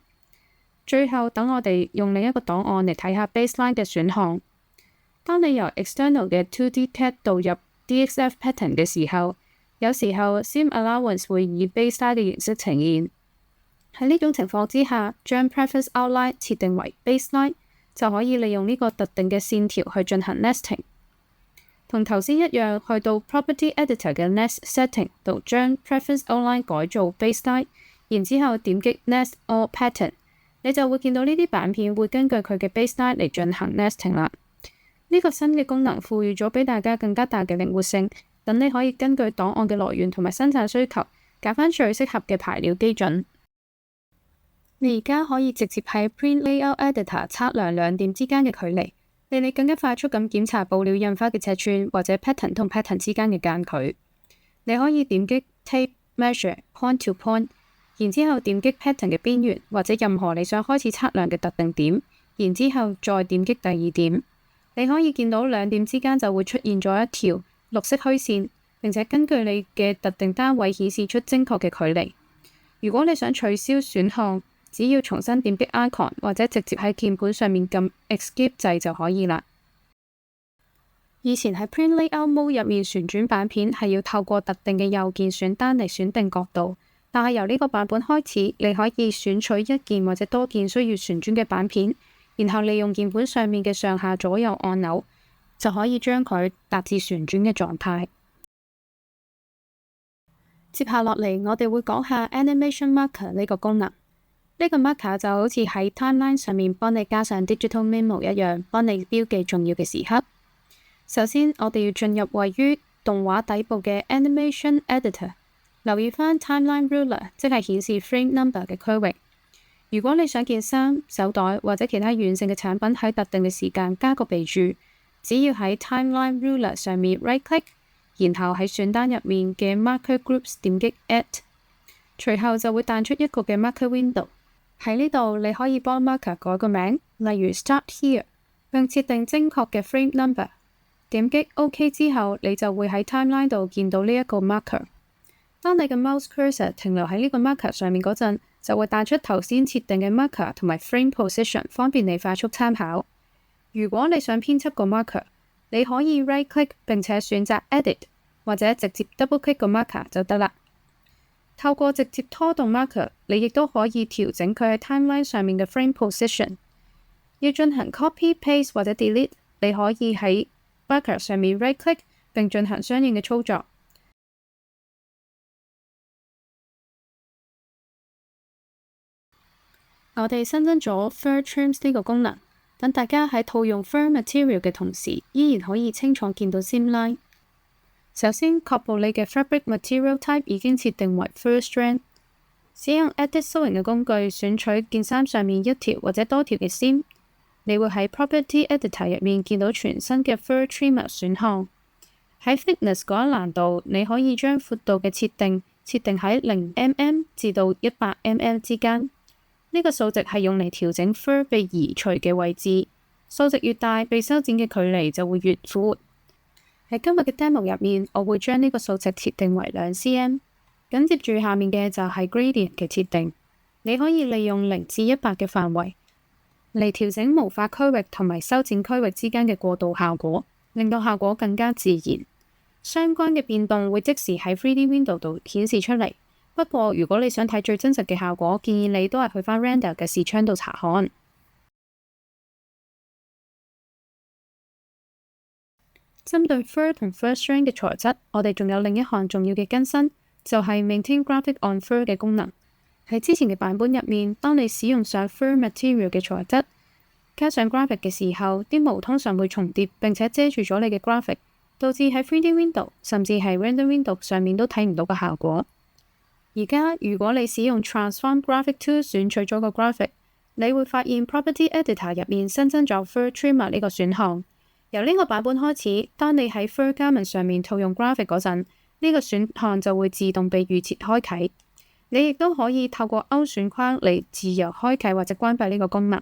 最後，等我哋用另一個檔案嚟睇下 Baseline 嘅選項。當你由 External 嘅 2D CAD 導入 DXF Pattern 嘅時候，有時候 Seam Allowance 會以 Baseline 嘅形式呈現。喺呢種情況之下，將 Preface Outline 設定為 Baseline， 就可以利用呢個特定嘅線條去進行 nesting。同頭先一樣，去到 Property Editor 嘅 Nest Setting 度，將 Preface Outline 改做 Baseline， 然之後點擊 Nest All Pattern， 你就會見到呢啲板片會根據佢嘅 Baseline 嚟進行 nesting 啦。呢個新嘅功能賦予咗俾大家更加大嘅靈活性，等你可以根據檔案嘅來源同埋生產需求，揀翻最適合嘅排料基準。你而家可以直接喺 Print Layout Editor 測量兩點之間嘅距離，令你更加快速咁檢查布料印花嘅尺寸或者 pattern 同 pattern 之間嘅間距。你可以點擊 Tape Measure Point to Point， 然之後點擊 pattern 嘅邊緣或者任何你想開始測量嘅特定點，然之後再點擊第二點。你可以見到兩點之間就會出現咗一條綠色虛線，並且根據你嘅特定單位顯示出精確嘅距離。如果你想取消選項，只要重新點擊 icon 或者直接喺鍵盤上面撳 Escape 掣就可以啦。以前喺 Print Layout Mode 入面旋轉板片係要透過特定嘅右鍵選單嚟選定角度，但係由呢個版本開始，你可以選取一件或者多件需要旋轉嘅板片，然後利用鍵盤上面嘅上下左右按鈕，就可以將佢達至旋轉嘅狀態。接下落嚟，我哋會講下 Animation Marker 呢個功能。呢個 marker 就好似喺 timeline 上面幫你加上 digital memo 一樣，幫你標記重要嘅時刻。首先，我哋要進入位於動畫底部嘅 Animation Editor， 留意翻 Timeline Ruler， 即係顯示 frame number 嘅區域。如果你想件衫、手袋或者其他軟性嘅產品喺特定嘅時間加個備註，只要喺 Timeline Ruler 上面 right click， 然後喺選單入面嘅 Marker Groups 點擊 Add， 隨後就會彈出一個嘅 Marker Window。喺呢度你可以幫 marker 改個名，例如 Start Here， 並設定精確嘅 frame number。點擊 OK 之後，你就會喺 timeline 度見到呢一個 marker。當你嘅 mouse cursor 停留喺呢個 marker 上面嗰陣，就會彈出頭先設定嘅 marker 同埋 frame position， 方便你快速參考。如果你想編輯個 marker， 你可以 right click 並且選擇 Edit， 或者直接 double click 個 marker 就得啦。透過直接拖動 marker， 你亦都可以調整佢喺 timeline 上面嘅 frame position。要進行 copy、paste 或者 delete， 你可以喺 marker 上面 right click 並進行相應嘅操作。我哋新增咗 Fur Trims 呢個功能，等大家喺套用 Fur Material 嘅同時，依然可以清楚見到 seam line。首先，確保你嘅 Fabric Material Type 已經設定為 Fur Strand。使用 Edit Sewing 嘅工具，選取件衫上面一條或者多條嘅 seam。你會喺 Property Editor 入面見到全新嘅 Fur Trimmer 選項。喺 Thickness 嗰一欄度，你可以將闊度嘅設定喺0mm 至到100mm 之間。呢個數值係用嚟調整 fur 被移除嘅位置。數值越大，被修剪嘅距離就會越闊。喺今日嘅 demo 入面，我會將呢個數值設定為2cm。緊接住下面嘅就係 gradient 嘅設定。你可以利用0至100嘅範圍嚟調整毛髮區域同埋修剪區域之間嘅過渡效果，令到效果更加自然。相關嘅變動會即時喺 3D Window 度顯示出嚟。不過，如果你想睇最真實嘅效果，建議你都係去返 Render 嘅視窗度查看。針對 Fur 同 Fur Strand 嘅材質，我哋仲有另一項重要嘅更新，就係 Maintain Graphic on Fur 嘅功能。喺之前嘅版本入面，當你使用上 Fur Material 嘅材質，加上 Graphic 嘅時候，啲毛通常會重疊並且遮住咗你嘅 Graphic， 導致喺 3D Window 甚至係 Render Window 上面都睇唔到個效果。而家如果你使用 Transform Graphic Tool 選取咗個 Graphic， 你會發現 Property Editor 入面新增咗 Fur Trimmer 呢個選項。由呢個版本開始，當你喺 Fur Garment 上面套用 Graphic 嗰陣，呢個選項就會自動被預設開啟。你亦都可以透過勾選框嚟自由開啟或者關閉呢個功能。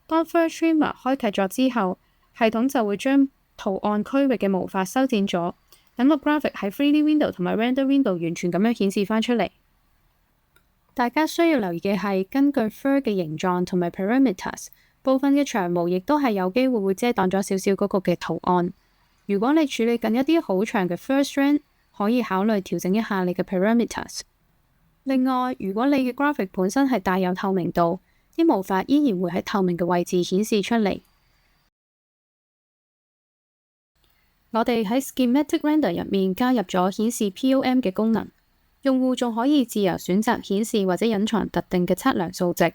當 Fur Trimmer 開啟咗之後，系統就會將圖案區域嘅毛髮修剪咗，等個 Graphic 喺 3D Window 同埋 Render Window 完全咁樣顯示翻出嚟。大家需要留意嘅係，根據 Fur 嘅形狀同埋 Parameters， 部分嘅長毛亦都係有機會會遮擋咗少少嗰個嘅圖案。如果你處理緊一啲好長嘅 Fur Strand，可以考慮調整一下你嘅 Parameters。另外，如果你嘅 graphic 本身係帶有透明度，啲毛髮依然會喺透明嘅位置顯示出嚟。我哋喺 Schematic Render 入面加入咗顯示 POM 嘅功能，用戶仲可以自由選擇顯示或者隱藏特定嘅測量數值。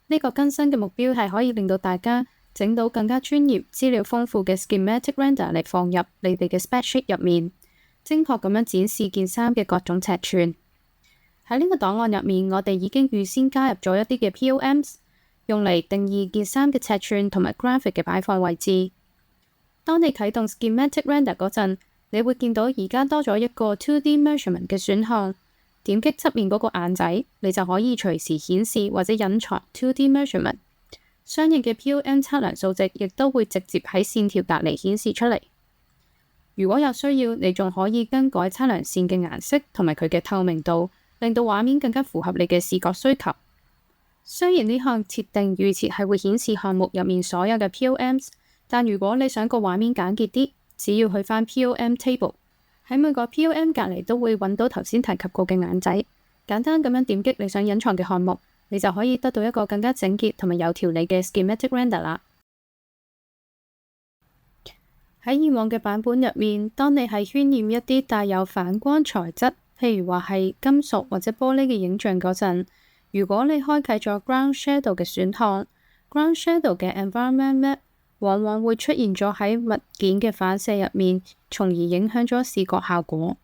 呢個更新嘅目標係可以令到大家整到更加專業、資料豐富嘅 Schematic Render 嚟放入你哋嘅 Spreadsheet 入面，精確咁樣展示件衫嘅各種尺寸。喺呢個檔案入面，我哋已經預先加入咗一啲嘅 POMs，用嚟定義件衫嘅尺寸同埋 graphic 嘅擺放位置。當你啟動 Schematic Render 嗰陣，你會見到而家多咗一個 2D Measurement 嘅選項。點擊側面嗰個眼仔，你就可以隨時顯示或者隱藏 2D Measurement。相應嘅 POM 測量數值亦都會直接喺線條隔離顯示出嚟。如果有需要，你仲可以更改測量線嘅顏色同埋佢嘅透明度，令到畫面更加符合你嘅視覺需求。雖然呢項設定預設係會顯示項目入面所有嘅 POMs， 但如果你想個畫面簡潔啲，只要去返 POM Table， 喺每個 POM 隔離都會揾到頭先提及過嘅眼仔，簡單咁樣點擊你想隱藏嘅項目，你就可以得到一個更加整潔同埋有條理嘅 Schematic Render 啦。喺以往嘅版本入面，當你係渲染一啲帶有反光材質，譬如話係金屬或者玻璃嘅影像嗰陣，如果你開啟咗 Ground Shadow 嘅選項， Ground Shadow 嘅 Environment Map 往往會出現咗喺物件嘅反射入面，從而影響咗視覺效果。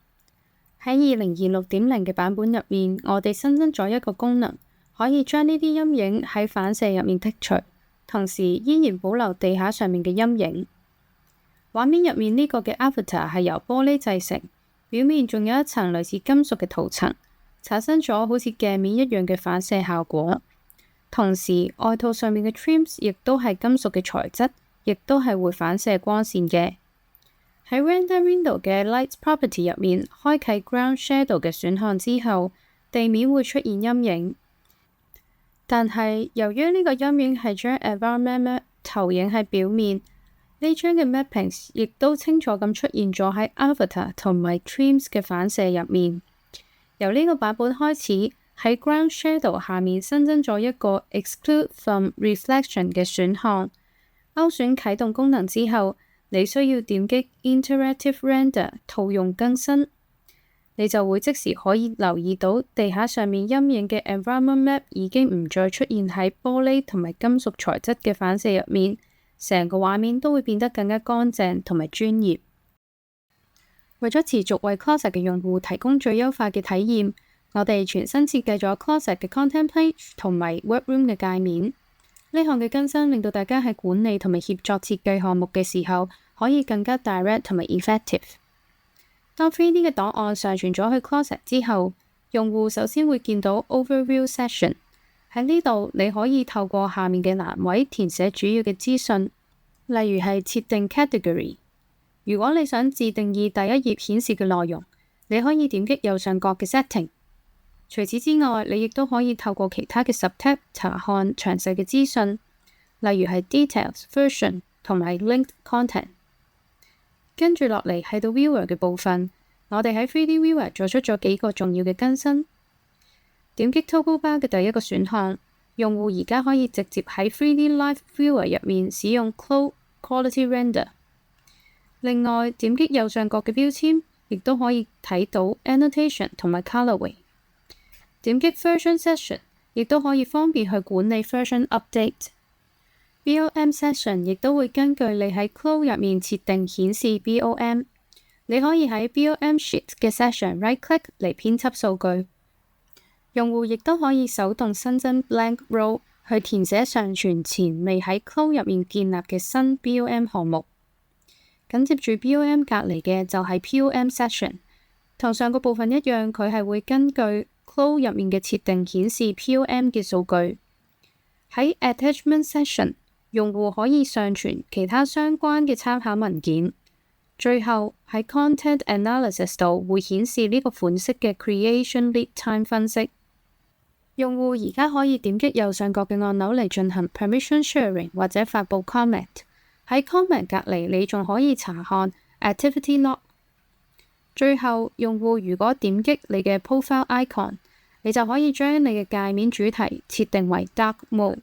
喺 2026.0 嘅版本入面，我哋新增咗一個功能，可以將呢啲陰影喺反射入面剔除，同時依然保留地下上面嘅陰影。畫面入面呢個嘅 Avatar 係由玻璃製成，表面仲有一層類似金屬嘅塗層，產生咗好似鏡面一樣嘅反射效果。同時外套上面嘅 trims 亦都係金屬嘅材質，亦都係會反射光線嘅。喺 Render Window 嘅 Light Property 入面，開啟 Ground Shadow 嘅選項之後，地面會出現陰影。但係由於呢個陰影係將 Environment Map 投影喺表面，呢張嘅 Mappings 亦都清楚咁出現咗喺 Avatar 同埋 Trims 嘅反射入面。由呢個版本開始，喺 Ground Shadow 下面新增咗一個 Exclude from Reflection 嘅選項。勾選啟動功能之後，你需要點擊 Interactive Render 套用更新，你就會即時可以留意到地下上面陰影嘅 Environment Map 已經唔再出現喺玻璃同埋金屬材質嘅反射入面，成個畫面都會變得更加乾淨同埋專業。為咗持續為 Closet 嘅用戶提供最優化嘅體驗，我哋全新設計咗 Closet 嘅 Content Page 同埋 Workroom 嘅界面。呢項嘅更新令到大家喺管理同埋協作設計項目嘅時候，可以更加 direct 同埋 effective。當 3D 嘅檔案上傳咗去 Closet 之後，用戶首先會見到 Overview Section。喺呢度，你可以透過下面嘅欄位填寫主要嘅資訊，例如係設定 Category。如果你想自定義第一頁顯示嘅內容，你可以點擊右上角嘅 Setting。除此之外，你亦都可以透過其他嘅 Subtab 查看詳細嘅資訊，例如係 Details、Version 同埋 Linked Content。跟住落嚟係到 Viewer 嘅部分，我哋喺 3D Viewer 做出咗幾個重要嘅更新。點擊 Toggle Bar 嘅第一個選項，用戶而家可以直接喺 3D Live Viewer 入面使用 Close Quality Render。另外，點擊右上角嘅標籤，亦都可以睇到 Annotation 同埋 Colorway。點擊 Version Section， 亦都可以方便去管理 Version Update。BOM Section 亦都會根據你喺 Close 入面設定顯示 BOM。你可以喺 BOM Sheet 嘅 Section Right Click 嚟編輯數據。用戶亦都可以手動新增 Blank Row 去填寫上傳前未喺 Close 入面建立嘅新 BOM 項目。緊接住 BOM 隔離嘅就係 POM Section， 同上個部分一樣，佢係會根據 Close 入面嘅設定顯示 POM 嘅數據。喺 Attachment Section， 用戶可以上傳其他相關嘅參考文件。最後喺 Content Analysis 度會顯示呢個款式嘅 Creation Lead Time 分析。用戶而家可以點擊右上角嘅按鈕嚟進行 Permission Sharing 或者發布 Comment。喺 Comment 隔離，你仲可以查看 Activity Log。最後，用戶如果點擊你嘅 Profile Icon，你就可以將你嘅界面主題設定為 Dark Mode。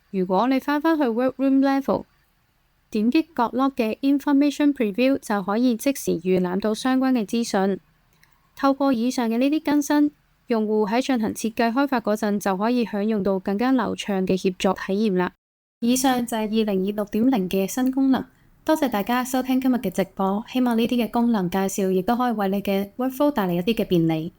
如果你返返去 Workroom Level，點擊角落嘅 Information Preview 就可以即時預覽到相關嘅資訊。透過以上嘅呢啲更新，用戶喺進行設計開發嗰陣就可以享用到更加流暢嘅協作體驗啦。以上就係2026.0嘅新功能。多謝大家收聽今日嘅直播，希望呢啲嘅功能介紹亦都可以為你嘅 workflow 帶嚟一啲嘅便利。